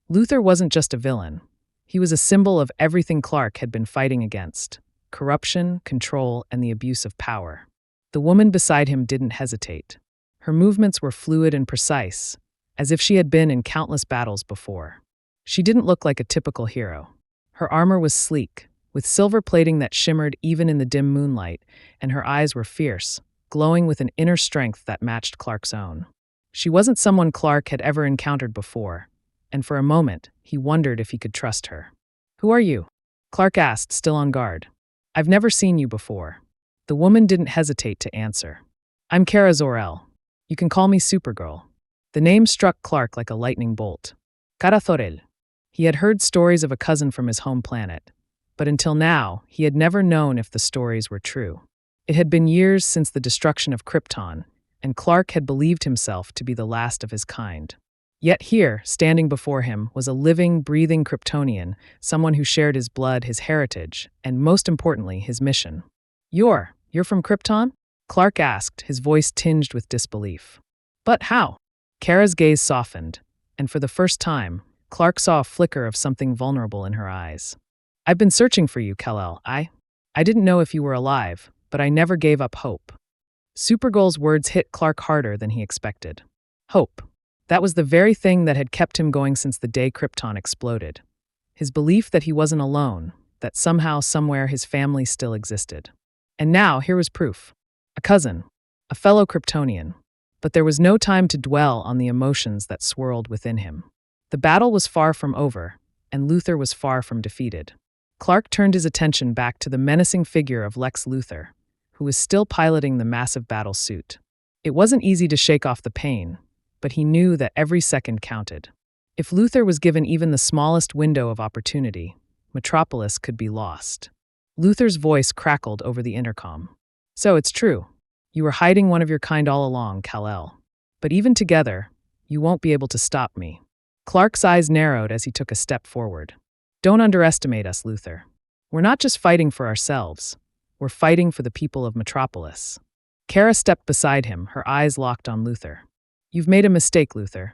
Luthor wasn't just a villain. He was a symbol of everything Clark had been fighting against: corruption, control, and the abuse of power. The woman beside him didn't hesitate. Her movements were fluid and precise, as if she had been in countless battles before. She didn't look like a typical hero. Her armor was sleek, with silver plating that shimmered even in the dim moonlight, and her eyes were fierce, glowing with an inner strength that matched Clark's own. She wasn't someone Clark had ever encountered before, and for a moment, he wondered if he could trust her. "Who are you?" Clark asked, still on guard. "I've never seen you before." The woman didn't hesitate to answer. "I'm Kara Zor-El. You can call me Supergirl." The name struck Clark like a lightning bolt. Kara Zor-El. He had heard stories of a cousin from his home planet, but until now, he had never known if the stories were true. It had been years since the destruction of Krypton, and Clark had believed himself to be the last of his kind. Yet here, standing before him, was a living, breathing Kryptonian, someone who shared his blood, his heritage, and most importantly, his mission. You're from Krypton?" Clark asked, his voice tinged with disbelief. "But how?" Kara's gaze softened, and for the first time, Clark saw a flicker of something vulnerable in her eyes. "I've been searching for you, Kal-El. I didn't know if you were alive, but I never gave up hope." Supergirl's words hit Clark harder than he expected. Hope. That was the very thing that had kept him going since the day Krypton exploded. His belief that he wasn't alone, that somehow, somewhere, his family still existed. And now, here was proof. A cousin, a fellow Kryptonian. But there was no time to dwell on the emotions that swirled within him. The battle was far from over, and Luthor was far from defeated. Clark turned his attention back to the menacing figure of Lex Luthor, who was still piloting the massive battle suit. It wasn't easy to shake off the pain, but he knew that every second counted. If Luthor was given even the smallest window of opportunity, Metropolis could be lost. Luthor's voice crackled over the intercom. So it's true. You were hiding one of your kind all along, Kal-El. But even together, you won't be able to stop me. Clark's eyes narrowed as he took a step forward. Don't underestimate us, Luthor. We're not just fighting for ourselves. We're fighting for the people of Metropolis. Kara stepped beside him, her eyes locked on Luthor. You've made a mistake, Luthor.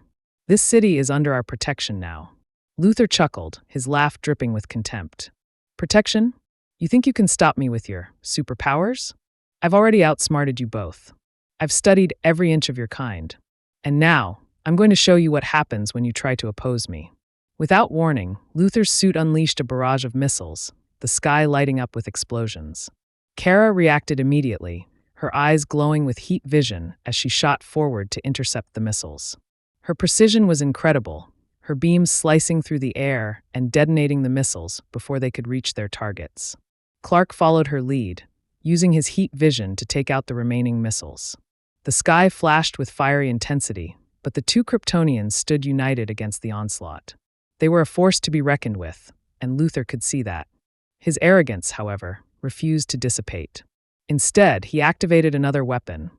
This city is under our protection now. Luthor chuckled, his laugh dripping with contempt. Protection? You think you can stop me with your superpowers? I've already outsmarted you both. I've studied every inch of your kind. And now, I'm going to show you what happens when you try to oppose me. Without warning, Luthor's suit unleashed a barrage of missiles, the sky lighting up with explosions. Kara reacted immediately, her eyes glowing with heat vision as she shot forward to intercept the missiles. Her precision was incredible, her beams slicing through the air and detonating the missiles before they could reach their targets. Clark followed her lead, using his heat vision to take out the remaining missiles. The sky flashed with fiery intensity, but the two Kryptonians stood united against the onslaught. They were a force to be reckoned with, and Luthor could see that. His arrogance, however, refused to dissipate. Instead, he activated another weapon,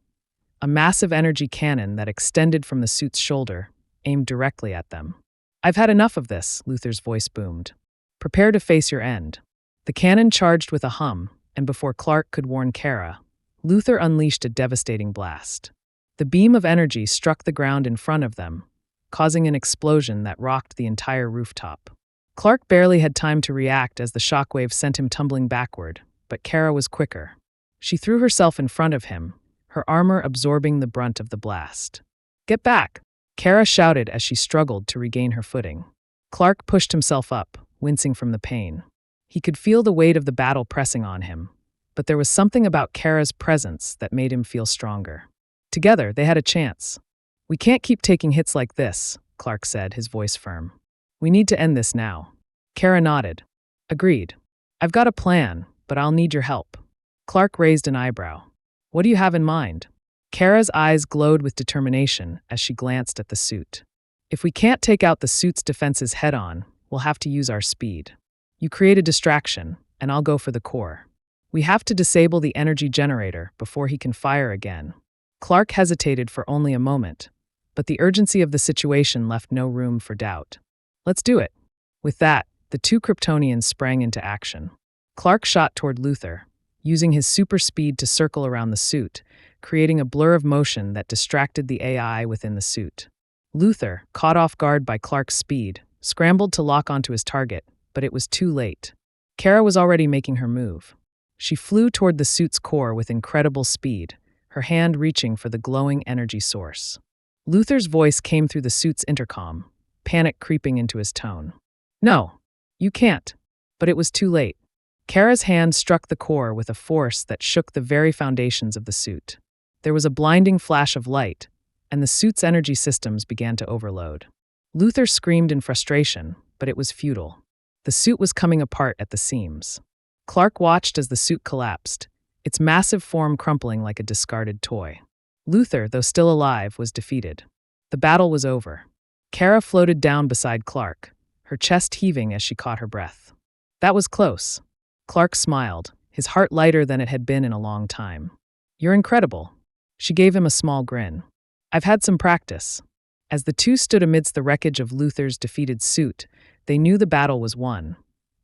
a massive energy cannon that extended from the suit's shoulder, aimed directly at them. I've had enough of this, Luthor's voice boomed. Prepare to face your end. The cannon charged with a hum, and before Clark could warn Kara, Luthor unleashed a devastating blast. The beam of energy struck the ground in front of them, causing an explosion that rocked the entire rooftop. Clark barely had time to react as the shockwave sent him tumbling backward, but Kara was quicker. She threw herself in front of him, her armor absorbing the brunt of the blast. Get back! Kara shouted as she struggled to regain her footing. Clark pushed himself up, wincing from the pain. He could feel the weight of the battle pressing on him, but there was something about Kara's presence that made him feel stronger. Together, they had a chance. We can't keep taking hits like this, Clark said, his voice firm. We need to end this now. Kara nodded. Agreed. I've got a plan, but I'll need your help. Clark raised an eyebrow. What do you have in mind? Kara's eyes glowed with determination as she glanced at the suit. If we can't take out the suit's defenses head-on, we'll have to use our speed. You create a distraction, and I'll go for the core. We have to disable the energy generator before he can fire again. Clark hesitated for only a moment, but the urgency of the situation left no room for doubt. Let's do it. With that, the two Kryptonians sprang into action. Clark shot toward Luthor, using his super speed to circle around the suit, creating a blur of motion that distracted the AI within the suit. Luthor, caught off guard by Clark's speed, scrambled to lock onto his target, but it was too late. Kara was already making her move. She flew toward the suit's core with incredible speed, her hand reaching for the glowing energy source. Luthor's voice came through the suit's intercom, panic creeping into his tone. No, you can't. But it was too late. Kara's hand struck the core with a force that shook the very foundations of the suit. There was a blinding flash of light, and the suit's energy systems began to overload. Luthor screamed in frustration, but it was futile. The suit was coming apart at the seams. Clark watched as the suit collapsed, its massive form crumpling like a discarded toy. Luthor, though still alive, was defeated. The battle was over. Kara floated down beside Clark, her chest heaving as she caught her breath. That was close. Clark smiled, his heart lighter than it had been in a long time. You're incredible. She gave him a small grin. I've had some practice. As the two stood amidst the wreckage of Luthor's defeated suit, they knew the battle was won,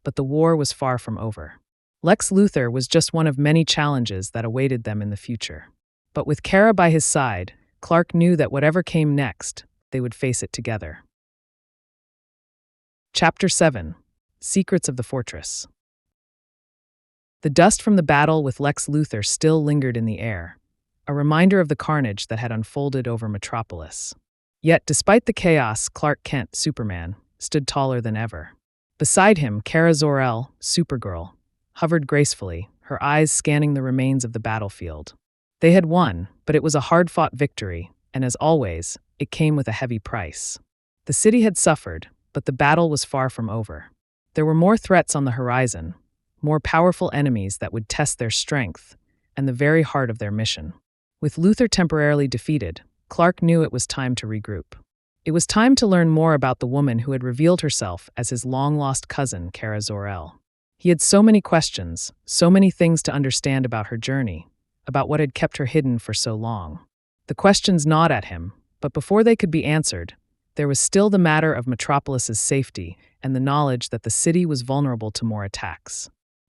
but the war was far from over. Lex Luthor was just one of many challenges that awaited them in the future. But with Kara by his side, Clark knew that whatever came next, they would face it together. Chapter 7. Secrets of the Fortress. The dust from the battle with Lex Luthor still lingered in the air, a reminder of the carnage that had unfolded over Metropolis. Yet, despite the chaos, Clark Kent, Superman, stood taller than ever. Beside him, Kara Zor-El, Supergirl, hovered gracefully, her eyes scanning the remains of the battlefield. They had won, but it was a hard-fought victory, and as always, it came with a heavy price. The city had suffered, but the battle was far from over. There were more threats on the horizon, more powerful enemies that would test their strength, and the very heart of their mission. With Luthor temporarily defeated, Clark knew it was time to regroup. It was time to learn more about the woman who had revealed herself as his long-lost cousin, Kara Zor-El. He had so many questions, so many things to understand about her journey, about what had kept her hidden for so long. The questions gnawed at him, but before they could be answered, there was still the matter of Metropolis's safety and the knowledge that the city was vulnerable to more attacks.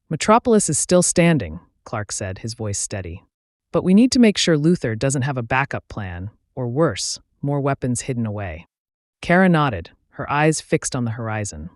Metropolis is still standing, Clark said, his voice steady. But we need to make sure Luthor doesn't have a backup plan, or worse, more weapons hidden away. Kara nodded, her eyes fixed on the horizon.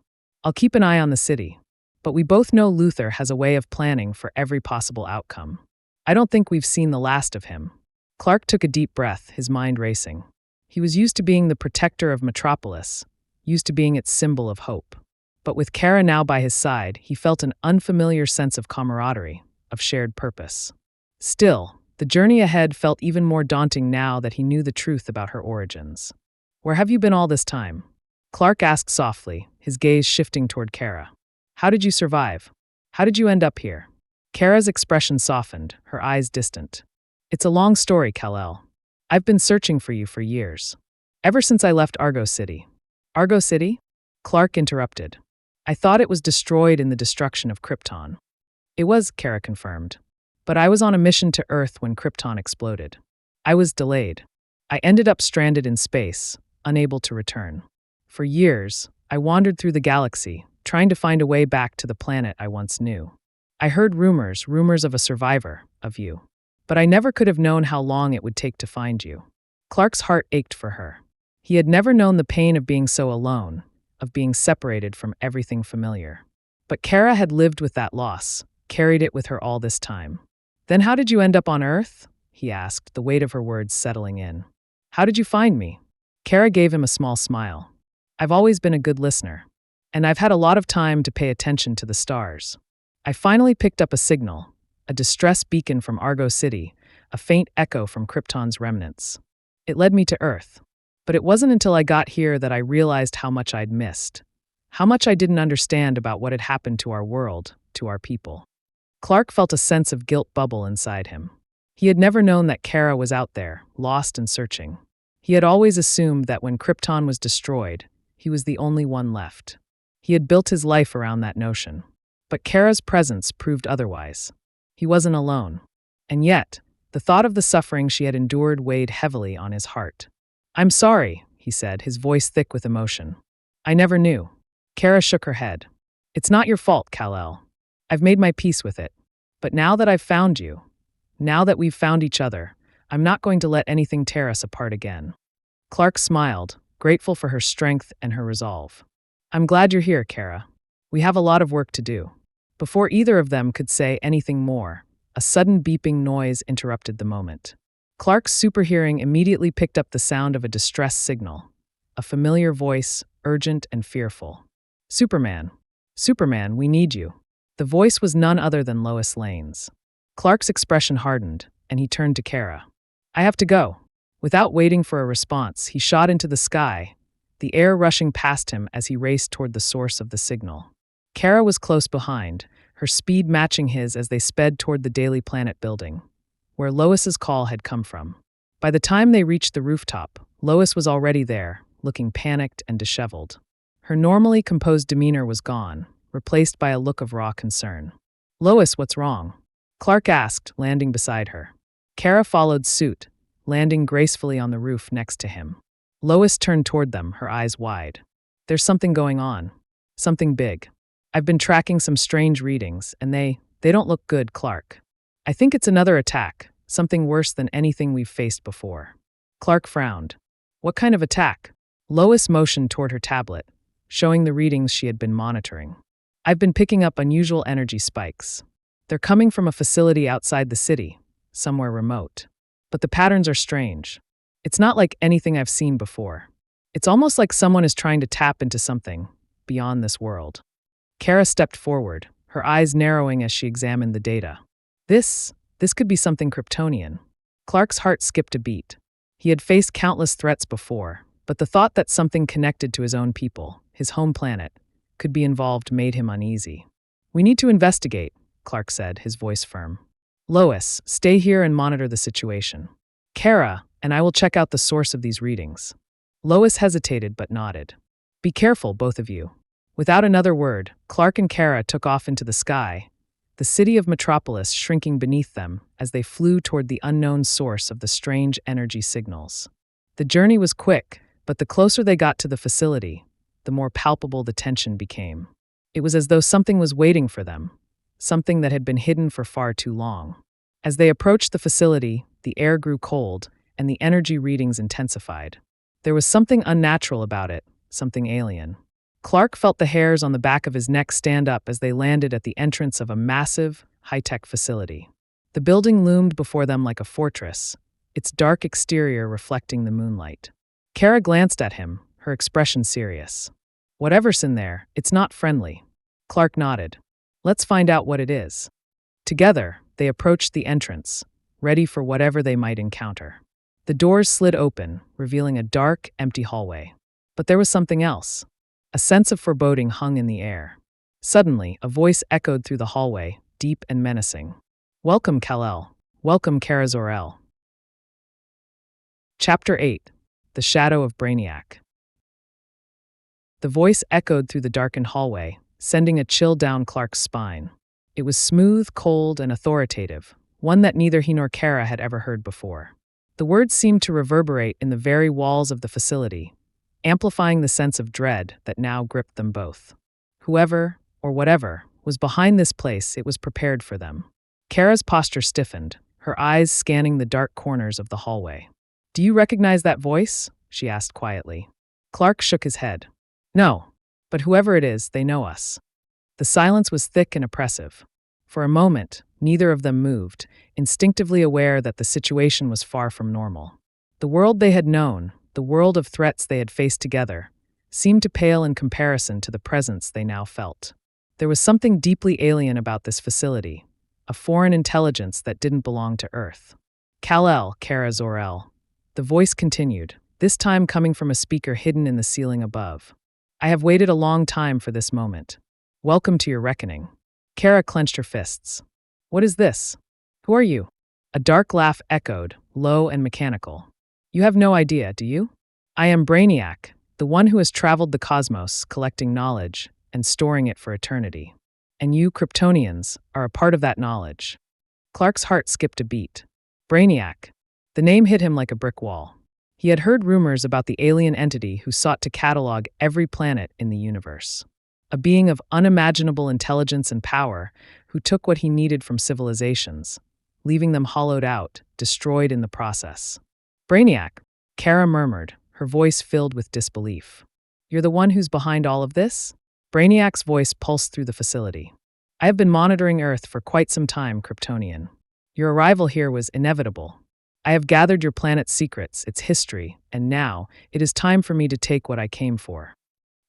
I'll keep an eye on the city, but we both know Luthor has a way of planning for every possible outcome. I don't think we've seen the last of him. Clark took a deep breath, his mind racing. He was used to being the protector of Metropolis, used to being its symbol of hope. But with Kara now by his side, he felt an unfamiliar sense of camaraderie, of shared purpose. Still, the journey ahead felt even more daunting now that he knew the truth about her origins. Where have you been all this time? Clark asked softly, his gaze shifting toward Kara. How did you survive? How did you end up here? Kara's expression softened, her eyes distant. It's a long story, Kal-El. I've been searching for you for years. Ever since I left Argo City. Argo City? Clark interrupted. I thought it was destroyed in the destruction of Krypton. It was, Kara confirmed. But I was on a mission to Earth when Krypton exploded. I was delayed. I ended up stranded in space, unable to return. For years, I wandered through the galaxy, trying to find a way back to the planet I once knew. I heard rumors of a survivor, of you. But I never could have known how long it would take to find you. Clark's heart ached for her. He had never known the pain of being so alone, of being separated from everything familiar. But Kara had lived with that loss, carried it with her all this time. Then how did you end up on Earth? He asked, the weight of her words settling in. How did you find me? Kara gave him a small smile. I've always been a good listener, and I've had a lot of time to pay attention to the stars. I finally picked up a signal, a distress beacon from Argo City, a faint echo from Krypton's remnants. It led me to Earth. But it wasn't until I got here that I realized how much I'd missed, how much I didn't understand about what had happened to our world, to our people. Clark felt a sense of guilt bubble inside him. He had never known that Kara was out there, lost and searching. He had always assumed that when Krypton was destroyed, he was the only one left. He had built his life around that notion. But Kara's presence proved otherwise. He wasn't alone. And yet, the thought of the suffering she had endured weighed heavily on his heart. I'm sorry, he said, his voice thick with emotion. I never knew. Kara shook her head. It's not your fault, Kal-El. I've made my peace with it. But now that I've found you, now that we've found each other, I'm not going to let anything tear us apart again. Clark smiled, grateful for her strength and her resolve. I'm glad you're here, Kara. We have a lot of work to do. Before either of them could say anything more, a sudden beeping noise interrupted the moment. Clark's super hearing immediately picked up the sound of a distress signal, a familiar voice, urgent and fearful. Superman. Superman, we need you. The voice was none other than Lois Lane's. Clark's expression hardened, and he turned to Kara. I have to go. Without waiting for a response, he shot into the sky, the air rushing past him as he raced toward the source of the signal. Kara was close behind, her speed matching his as they sped toward the Daily Planet building, where Lois's call had come from. By the time they reached the rooftop, Lois was already there, looking panicked and disheveled. Her normally composed demeanor was gone, replaced by a look of raw concern. Lois, what's wrong? Clark asked, landing beside her. Kara followed suit, landing gracefully on the roof next to him. Lois turned toward them, her eyes wide. There's something going on. Something big. I've been tracking some strange readings, and they don't look good, Clark. I think it's another attack, something worse than anything we've faced before. Clark frowned. What kind of attack? Lois motioned toward her tablet, showing the readings she had been monitoring. I've been picking up unusual energy spikes. They're coming from a facility outside the city, somewhere remote. But the patterns are strange. It's not like anything I've seen before. It's almost like someone is trying to tap into something beyond this world. Kara stepped forward, her eyes narrowing as she examined the data. This could be something Kryptonian. Clark's heart skipped a beat. He had faced countless threats before, but the thought that something connected to his own people, his home planet, could be involved made him uneasy. "We need to investigate," Clark said, his voice firm. "Lois, stay here and monitor the situation. Kara and I will check out the source of these readings." Lois hesitated but nodded. "Be careful, both of you." Without another word, Clark and Kara took off into the sky, the city of Metropolis shrinking beneath them as they flew toward the unknown source of the strange energy signals. The journey was quick, but the closer they got to the facility, the more palpable the tension became. It was as though something was waiting for them, something that had been hidden for far too long. As they approached the facility, the air grew cold, and the energy readings intensified. There was something unnatural about it, something alien. Clark felt the hairs on the back of his neck stand up as they landed at the entrance of a massive, high-tech facility. The building loomed before them like a fortress, its dark exterior reflecting the moonlight. Kara glanced at him, her expression serious. "Whatever's in there, it's not friendly." Clark nodded. "Let's find out what it is." Together, they approached the entrance, ready for whatever they might encounter. The doors slid open, revealing a dark, empty hallway. But there was something else. A sense of foreboding hung in the air. Suddenly, a voice echoed through the hallway, deep and menacing. "Welcome, Kal-El. Welcome, Kara Zor-El." Chapter 8. The Shadow of Brainiac. The voice echoed through the darkened hallway, sending a chill down Clark's spine. It was smooth, cold, and authoritative, one that neither he nor Kara had ever heard before. The words seemed to reverberate in the very walls of the facility, amplifying the sense of dread that now gripped them both. Whoever, or whatever, was behind this place, it was prepared for them. Kara's posture stiffened, her eyes scanning the dark corners of the hallway. "Do you recognize that voice?" she asked quietly. Clark shook his head. "No, but whoever it is, they know us." The silence was thick and oppressive. For a moment, neither of them moved, instinctively aware that the situation was far from normal. The world they had known, the world of threats they had faced together, seemed to pale in comparison to the presence they now felt. There was something deeply alien about this facility, a foreign intelligence that didn't belong to Earth. "Kal-El, Kara Zor-El," the voice continued, this time coming from a speaker hidden in the ceiling above. "I have waited a long time for this moment. Welcome to your reckoning." Kara clenched her fists. "What is this? Who are you?" A dark laugh echoed, low and mechanical. "You have no idea, do you? I am Brainiac, the one who has traveled the cosmos, collecting knowledge and storing it for eternity. And you, Kryptonians, are a part of that knowledge." Clark's heart skipped a beat. Brainiac. The name hit him like a brick wall. He had heard rumors about the alien entity who sought to catalog every planet in the universe. A being of unimaginable intelligence and power who took what he needed from civilizations, leaving them hollowed out, destroyed in the process. "Brainiac," Kara murmured, her voice filled with disbelief. "You're the one who's behind all of this?" Brainiac's voice pulsed through the facility. "I have been monitoring Earth for quite some time, Kryptonian. Your arrival here was inevitable. I have gathered your planet's secrets, its history, and now it is time for me to take what I came for."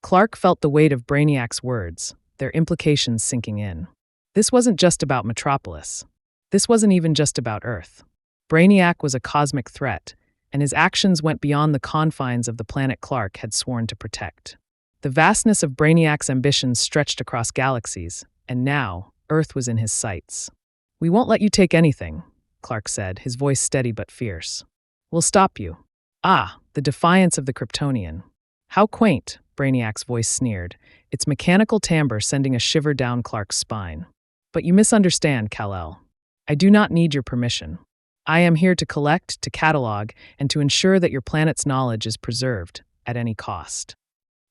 Clark felt the weight of Brainiac's words, their implications sinking in. This wasn't just about Metropolis. This wasn't even just about Earth. Brainiac was a cosmic threat, and his actions went beyond the confines of the planet Clark had sworn to protect. The vastness of Brainiac's ambitions stretched across galaxies, and now Earth was in his sights. "We won't let you take anything," Clark said, his voice steady but fierce. "We'll stop you." Ah, the defiance of the Kryptonian. "How quaint," Brainiac's voice sneered, its mechanical timbre sending a shiver down Clark's spine. "But you misunderstand, Kal-El. I do not need your permission. I am here to collect, to catalog, and to ensure that your planet's knowledge is preserved, at any cost."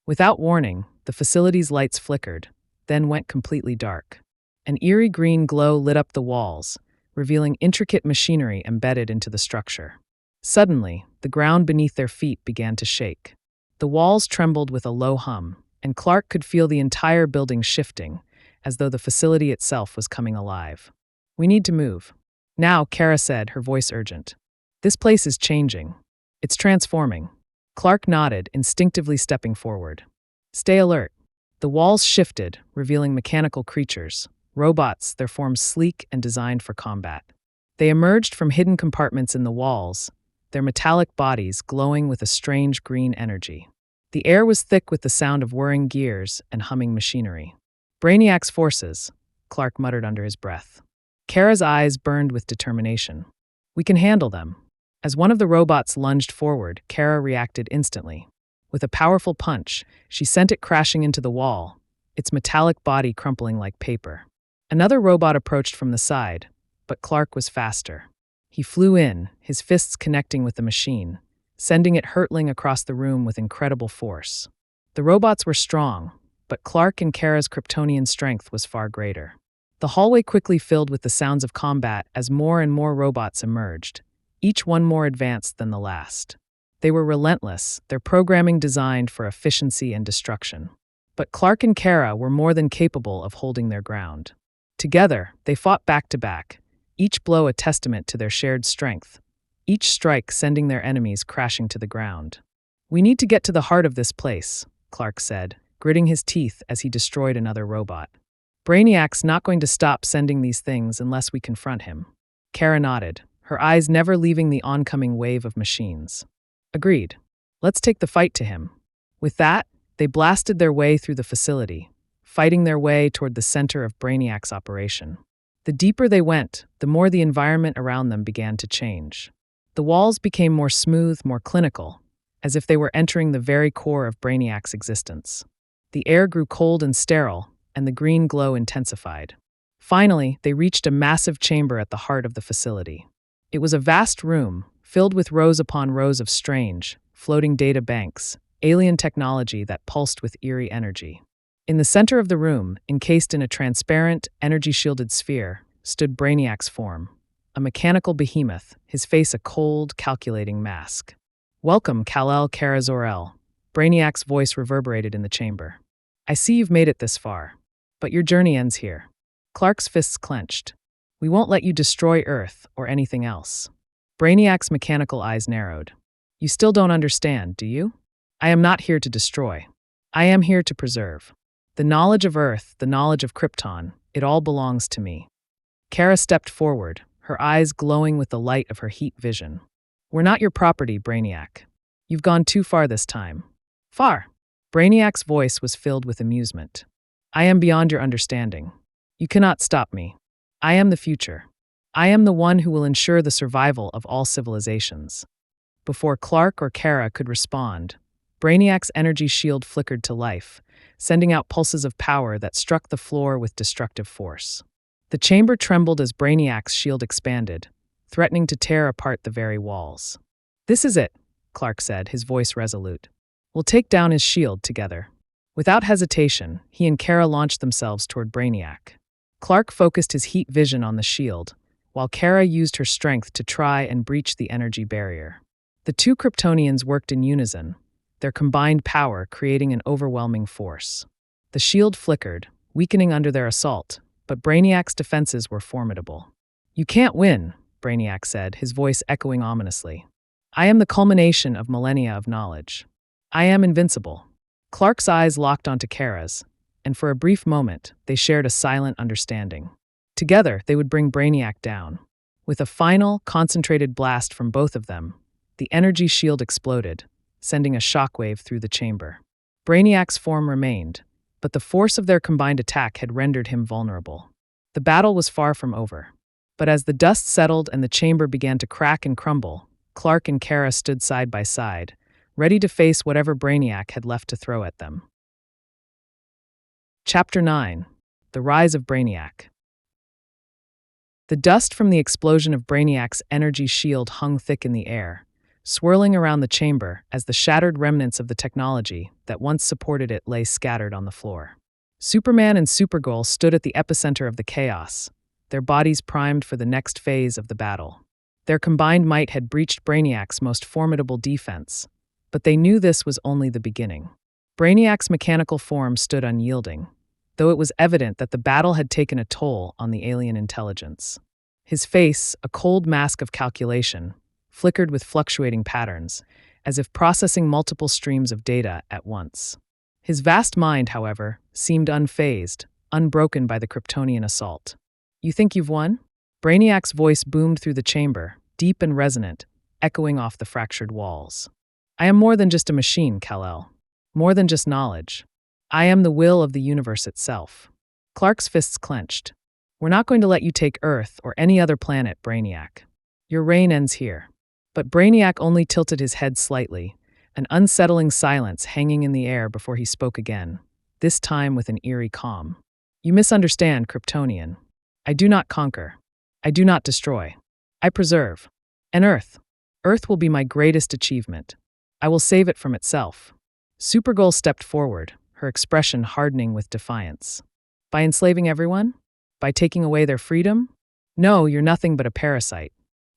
Without warning, the facility's lights flickered, then went completely dark. An eerie green glow lit up the walls, revealing intricate machinery embedded into the structure. Suddenly, the ground beneath their feet began to shake. The walls trembled with a low hum, and Clark could feel the entire building shifting, as though the facility itself was coming alive. "We need to move." "Now," Kara said, her voice urgent. "This place is changing. It's transforming." Clark nodded, instinctively stepping forward. "Stay alert." The walls shifted, revealing mechanical creatures, robots, their forms sleek and designed for combat. They emerged from hidden compartments in the walls, their metallic bodies glowing with a strange green energy. The air was thick with the sound of whirring gears and humming machinery. Brainiac's forces, Clark muttered under his breath. Kara's eyes burned with determination. We can handle them. As one of the robots lunged forward, Kara reacted instantly. With a powerful punch, she sent it crashing into the wall, its metallic body crumpling like paper. Another robot approached from the side, but Clark was faster. He flew in, his fists connecting with the machine, sending it hurtling across the room with incredible force. The robots were strong, but Clark and Kara's Kryptonian strength was far greater. The hallway quickly filled with the sounds of combat as more and more robots emerged, each one more advanced than the last. They were relentless, their programming designed for efficiency and destruction. But Clark and Kara were more than capable of holding their ground. Together, they fought back to back, each blow a testament to their shared strength, each strike sending their enemies crashing to the ground. We need to get to the heart of this place, Clark said, gritting his teeth as he destroyed another robot. Brainiac's not going to stop sending these things unless we confront him. Kara nodded, her eyes never leaving the oncoming wave of machines. Agreed. Let's take the fight to him. With that, they blasted their way through the facility, fighting their way toward the center of Brainiac's operation. The deeper they went, the more the environment around them began to change. The walls became more smooth, more clinical, as if they were entering the very core of Brainiac's existence. The air grew cold and sterile, and the green glow intensified. Finally, they reached a massive chamber at the heart of the facility. It was a vast room, filled with rows upon rows of strange, floating data banks, alien technology that pulsed with eerie energy. In the center of the room, encased in a transparent, energy-shielded sphere, stood Brainiac's form, a mechanical behemoth, his face a cold, calculating mask. "Welcome, Kal-El Kara Zor-El," Brainiac's voice reverberated in the chamber. "I see you've made it this far, but your journey ends here." Clark's fists clenched. "We won't let you destroy Earth or anything else." Brainiac's mechanical eyes narrowed. "You still don't understand, do you? I am not here to destroy. I am here to preserve. The knowledge of Earth, the knowledge of Krypton, it all belongs to me." Kara stepped forward, her eyes glowing with the light of her heat vision. "We're not your property, Brainiac. You've gone too far this time." "Far?" Brainiac's voice was filled with amusement. "I am beyond your understanding. You cannot stop me. I am the future. I am the one who will ensure the survival of all civilizations." Before Clark or Kara could respond, Brainiac's energy shield flickered to life, sending out pulses of power that struck the floor with destructive force. The chamber trembled as Brainiac's shield expanded, threatening to tear apart the very walls. "This is it," Clark said, his voice resolute. "We'll take down his shield together." Without hesitation, he and Kara launched themselves toward Brainiac. Clark focused his heat vision on the shield, while Kara used her strength to try and breach the energy barrier. The two Kryptonians worked in unison, their combined power creating an overwhelming force. The shield flickered, weakening under their assault, but Brainiac's defenses were formidable. "You can't win," Brainiac said, his voice echoing ominously. "I am the culmination of millennia of knowledge. I am invincible." Clark's eyes locked onto Kara's, and for a brief moment, they shared a silent understanding. Together, they would bring Brainiac down. With a final, concentrated blast from both of them, the energy shield exploded, sending a shockwave through the chamber. Brainiac's form remained, but the force of their combined attack had rendered him vulnerable. The battle was far from over. But as the dust settled and the chamber began to crack and crumble, Clark and Kara stood side by side, ready to face whatever Brainiac had left to throw at them. Chapter 9: The Rise of Brainiac. The dust from the explosion of Brainiac's energy shield hung thick in the air, swirling around the chamber as the shattered remnants of the technology that once supported it lay scattered on the floor. Superman and Supergirl stood at the epicenter of the chaos, their bodies primed for the next phase of the battle. Their combined might had breached Brainiac's most formidable defense, but they knew this was only the beginning. Brainiac's mechanical form stood unyielding, though it was evident that the battle had taken a toll on the alien intelligence. His face, a cold mask of calculation, flickered with fluctuating patterns, as if processing multiple streams of data at once. His vast mind, however, seemed unfazed, unbroken by the Kryptonian assault. You think you've won? Brainiac's voice boomed through the chamber, deep and resonant, echoing off the fractured walls. I am more than just a machine, Kal-El. More than just knowledge. I am the will of the universe itself. Clark's fists clenched. We're not going to let you take Earth or any other planet, Brainiac. Your reign ends here. But Brainiac only tilted his head slightly, an unsettling silence hanging in the air before he spoke again, this time with an eerie calm. You misunderstand, Kryptonian. I do not conquer. I do not destroy. I preserve. And Earth will be my greatest achievement. I will save it from itself. Supergirl stepped forward, her expression hardening with defiance. By enslaving everyone? By taking away their freedom? No, you're nothing but a parasite.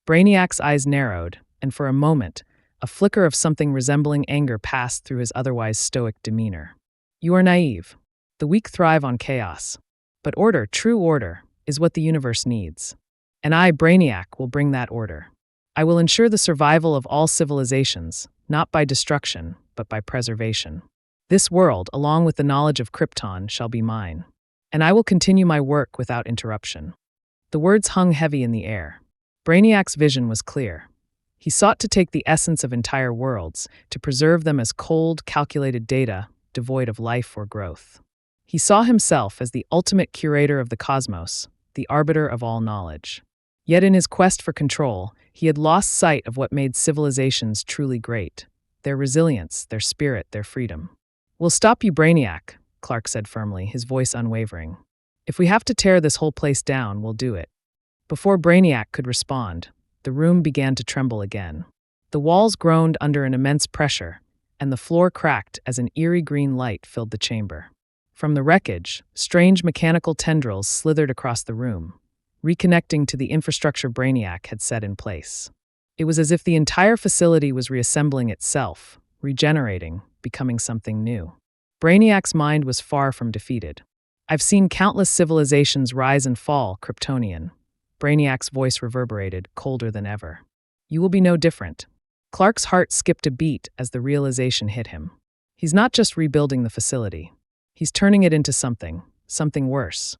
Brainiac's eyes narrowed, and for a moment, a flicker of something resembling anger passed through his otherwise stoic demeanor. You are naive. The weak thrive on chaos. But order, true order, is what the universe needs. And I, Brainiac, will bring that order. I will ensure the survival of all civilizations, not by destruction, but by preservation. This world, along with the knowledge of Krypton, shall be mine. And I will continue my work without interruption. The words hung heavy in the air. Brainiac's vision was clear. He sought to take the essence of entire worlds, to preserve them as cold, calculated data, devoid of life or growth. He saw himself as the ultimate curator of the cosmos, the arbiter of all knowledge. Yet in his quest for control, he had lost sight of what made civilizations truly great: their resilience, their spirit, their freedom. We'll stop you, Brainiac, Clark said firmly, his voice unwavering. If we have to tear this whole place down, we'll do it. Before Brainiac could respond, the room began to tremble again. The walls groaned under an immense pressure, and the floor cracked as an eerie green light filled the chamber. From the wreckage, strange mechanical tendrils slithered across the room, reconnecting to the infrastructure Brainiac had set in place. It was as if the entire facility was reassembling itself, regenerating, becoming something new. Brainiac's mind was far from defeated. I've seen countless civilizations rise and fall, Kryptonian. Brainiac's voice reverberated, colder than ever. You will be no different. Clark's heart skipped a beat as the realization hit him. He's not just rebuilding the facility. He's turning it into something worse.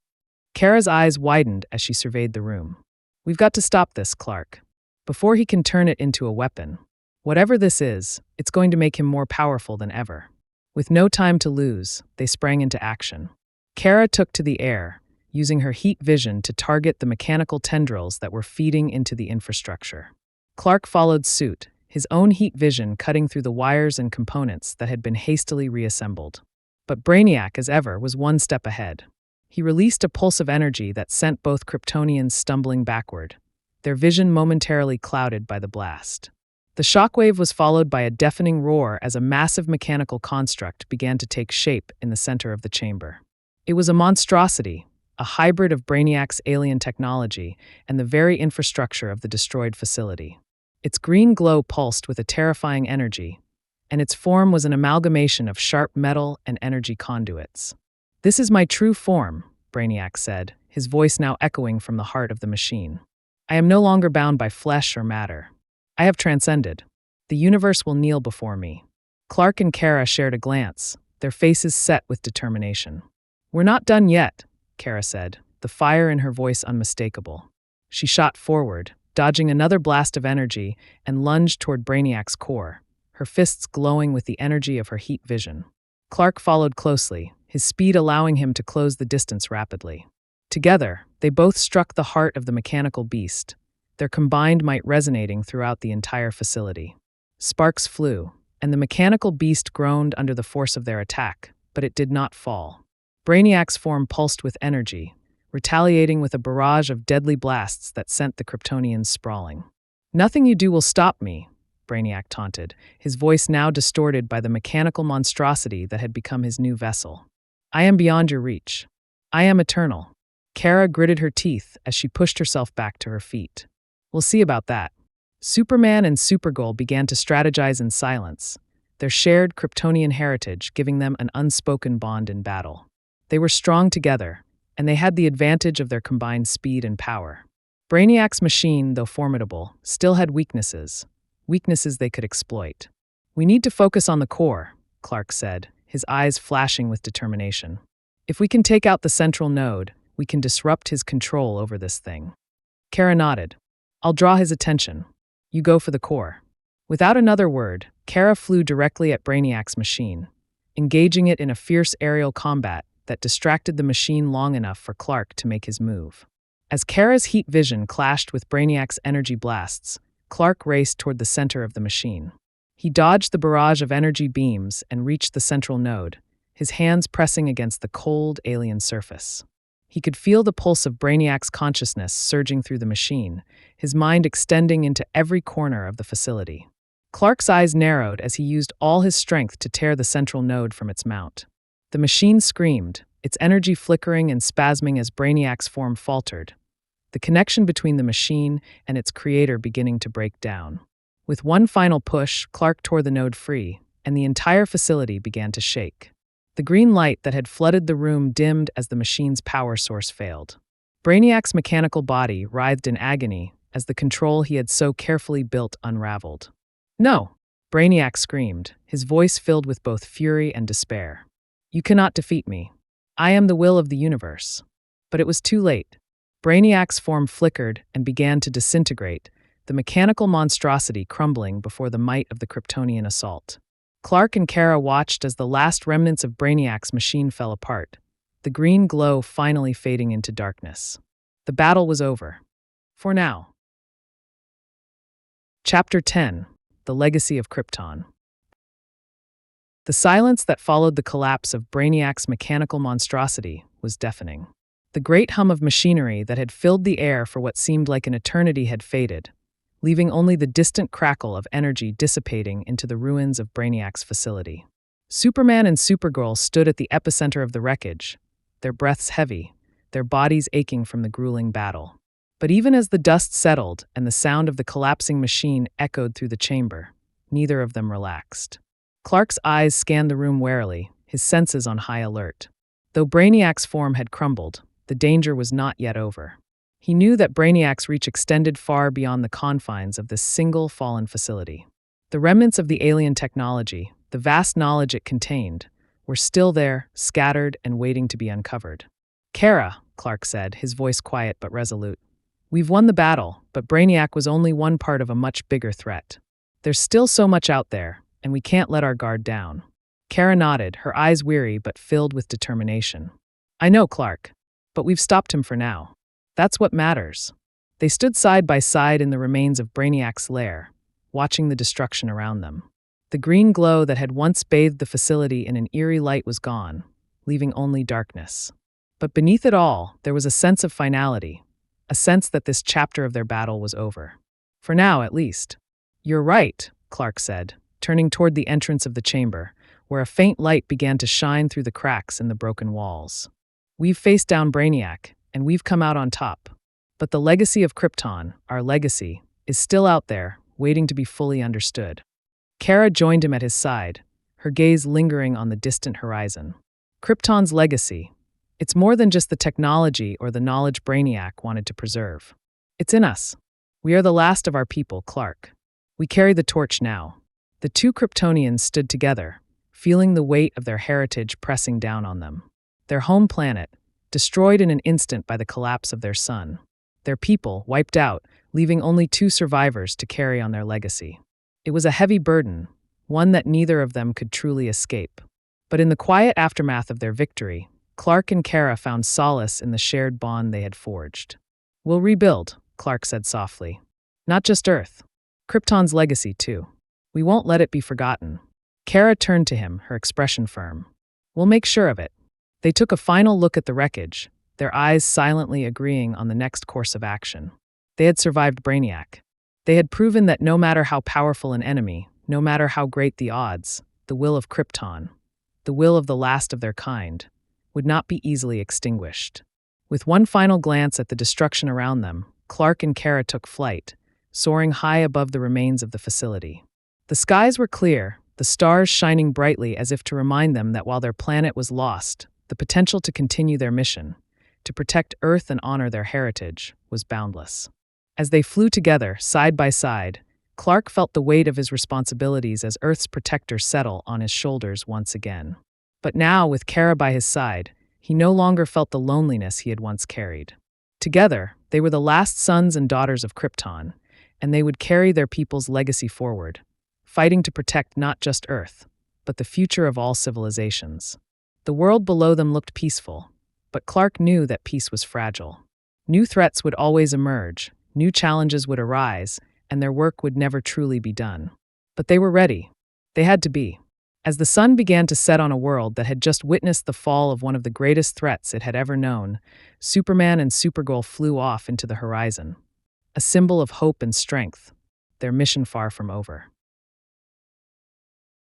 Kara's eyes widened as she surveyed the room. We've got to stop this, Clark. Before he can turn it into a weapon. Whatever this is, it's going to make him more powerful than ever. With no time to lose, they sprang into action. Kara took to the air, using her heat vision to target the mechanical tendrils that were feeding into the infrastructure. Clark followed suit, his own heat vision cutting through the wires and components that had been hastily reassembled. But Brainiac, as ever, was one step ahead. He released a pulse of energy that sent both Kryptonians stumbling backward, their vision momentarily clouded by the blast. The shockwave was followed by a deafening roar as a massive mechanical construct began to take shape in the center of the chamber. It was a monstrosity, a hybrid of Brainiac's alien technology and the very infrastructure of the destroyed facility. Its green glow pulsed with a terrifying energy, and its form was an amalgamation of sharp metal and energy conduits. This is my true form, Brainiac said, his voice now echoing from the heart of the machine. I am no longer bound by flesh or matter. I have transcended. The universe will kneel before me. Clark and Kara shared a glance, their faces set with determination. We're not done yet, Kara said, the fire in her voice unmistakable. She shot forward, dodging another blast of energy, and lunged toward Brainiac's core, her fists glowing with the energy of her heat vision. Clark followed closely, his speed allowing him to close the distance rapidly. Together, they both struck the heart of the mechanical beast, their combined might resonating throughout the entire facility. Sparks flew, and the mechanical beast groaned under the force of their attack, but it did not fall. Brainiac's form pulsed with energy, retaliating with a barrage of deadly blasts that sent the Kryptonians sprawling. Nothing you do will stop me, Brainiac taunted, his voice now distorted by the mechanical monstrosity that had become his new vessel. I am beyond your reach. I am eternal. Kara gritted her teeth as she pushed herself back to her feet. We'll see about that. Superman and Supergirl began to strategize in silence, their shared Kryptonian heritage giving them an unspoken bond in battle. They were strong together, and they had the advantage of their combined speed and power. Brainiac's machine, though formidable, still had weaknesses they could exploit. We need to focus on the core, Clark said, his eyes flashing with determination. If we can take out the central node, we can disrupt his control over this thing. Kara nodded. I'll draw his attention. You go for the core. Without another word, Kara flew directly at Brainiac's machine, engaging it in a fierce aerial combat that distracted the machine long enough for Clark to make his move. As Kara's heat vision clashed with Brainiac's energy blasts, Clark raced toward the center of the machine. He dodged the barrage of energy beams and reached the central node, his hands pressing against the cold, alien surface. He could feel the pulse of Brainiac's consciousness surging through the machine, his mind extending into every corner of the facility. Clark's eyes narrowed as he used all his strength to tear the central node from its mount. The machine screamed, its energy flickering and spasming as Brainiac's form faltered, the connection between the machine and its creator beginning to break down. With one final push, Clark tore the node free, and the entire facility began to shake. The green light that had flooded the room dimmed as the machine's power source failed. Brainiac's mechanical body writhed in agony as the control he had so carefully built unraveled. No! Brainiac screamed, his voice filled with both fury and despair. You cannot defeat me. I am the will of the universe. But it was too late. Brainiac's form flickered and began to disintegrate, the mechanical monstrosity crumbling before the might of the Kryptonian assault. Clark and Kara watched as the last remnants of Brainiac's machine fell apart, the green glow finally fading into darkness. The battle was over. For now. Chapter 10. The Legacy of Krypton. The silence that followed the collapse of Brainiac's mechanical monstrosity was deafening. The great hum of machinery that had filled the air for what seemed like an eternity had faded, leaving only the distant crackle of energy dissipating into the ruins of Brainiac's facility. Superman and Supergirl stood at the epicenter of the wreckage, their breaths heavy, their bodies aching from the grueling battle. But even as the dust settled and the sound of the collapsing machine echoed through the chamber, neither of them relaxed. Clark's eyes scanned the room warily, his senses on high alert. Though Brainiac's form had crumbled, the danger was not yet over. He knew that Brainiac's reach extended far beyond the confines of this single fallen facility. The remnants of the alien technology, the vast knowledge it contained, were still there, scattered and waiting to be uncovered. Kara, Clark said, his voice quiet but resolute. We've won the battle, but Brainiac was only one part of a much bigger threat. There's still so much out there, and we can't let our guard down. Kara nodded, her eyes weary but filled with determination. I know, Clark, but we've stopped him for now. That's what matters. They stood side by side in the remains of Brainiac's lair, watching the destruction around them. The green glow that had once bathed the facility in an eerie light was gone, leaving only darkness. But beneath it all, there was a sense of finality, a sense that this chapter of their battle was over. For now, at least. You're right, Clark said, turning toward the entrance of the chamber, where a faint light began to shine through the cracks in the broken walls. We've faced down Brainiac, and we've come out on top. But the legacy of Krypton, our legacy, is still out there, waiting to be fully understood. Kara joined him at his side, her gaze lingering on the distant horizon. Krypton's legacy. It's more than just the technology or the knowledge Brainiac wanted to preserve. It's in us. We are the last of our people, Clark. We carry the torch now. The two Kryptonians stood together, feeling the weight of their heritage pressing down on them. Their home planet, destroyed in an instant by the collapse of their sun. Their people wiped out, leaving only two survivors to carry on their legacy. It was a heavy burden, one that neither of them could truly escape. But in the quiet aftermath of their victory, Clark and Kara found solace in the shared bond they had forged. We'll rebuild, Clark said softly. Not just Earth. Krypton's legacy, too. We won't let it be forgotten. Kara turned to him, her expression firm. We'll make sure of it. They took a final look at the wreckage, their eyes silently agreeing on the next course of action. They had survived Brainiac. They had proven that no matter how powerful an enemy, no matter how great the odds, the will of Krypton, the will of the last of their kind, would not be easily extinguished. With one final glance at the destruction around them, Clark and Kara took flight, soaring high above the remains of the facility. The skies were clear, the stars shining brightly as if to remind them that while their planet was lost, the potential to continue their mission, to protect Earth and honor their heritage, was boundless. As they flew together, side by side, Clark felt the weight of his responsibilities as Earth's protector settle on his shoulders once again. But now, with Kara by his side, He no longer felt the loneliness he had once carried. Together, they were the last sons and daughters of Krypton, and they would carry their people's legacy forward, fighting to protect not just Earth, but the future of all civilizations. The world below them looked peaceful, but Clark knew that peace was fragile. New threats would always emerge, new challenges would arise, and their work would never truly be done. But they were ready. They had to be. As the sun began to set on a world that had just witnessed the fall of one of the greatest threats it had ever known, Superman and Supergirl flew off into the horizon, a symbol of hope and strength, their mission far from over.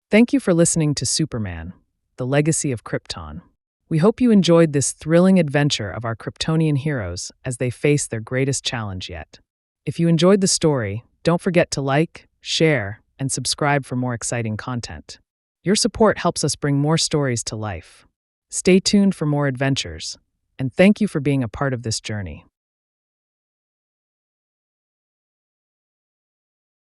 Thank you for listening to Superman, the Legacy of Krypton. We hope you enjoyed this thrilling adventure of our Kryptonian heroes as they face their greatest challenge yet. If you enjoyed the story, don't forget to like, share, and subscribe for more exciting content. Your support helps us bring more stories to life. Stay tuned for more adventures, and thank you for being a part of this journey.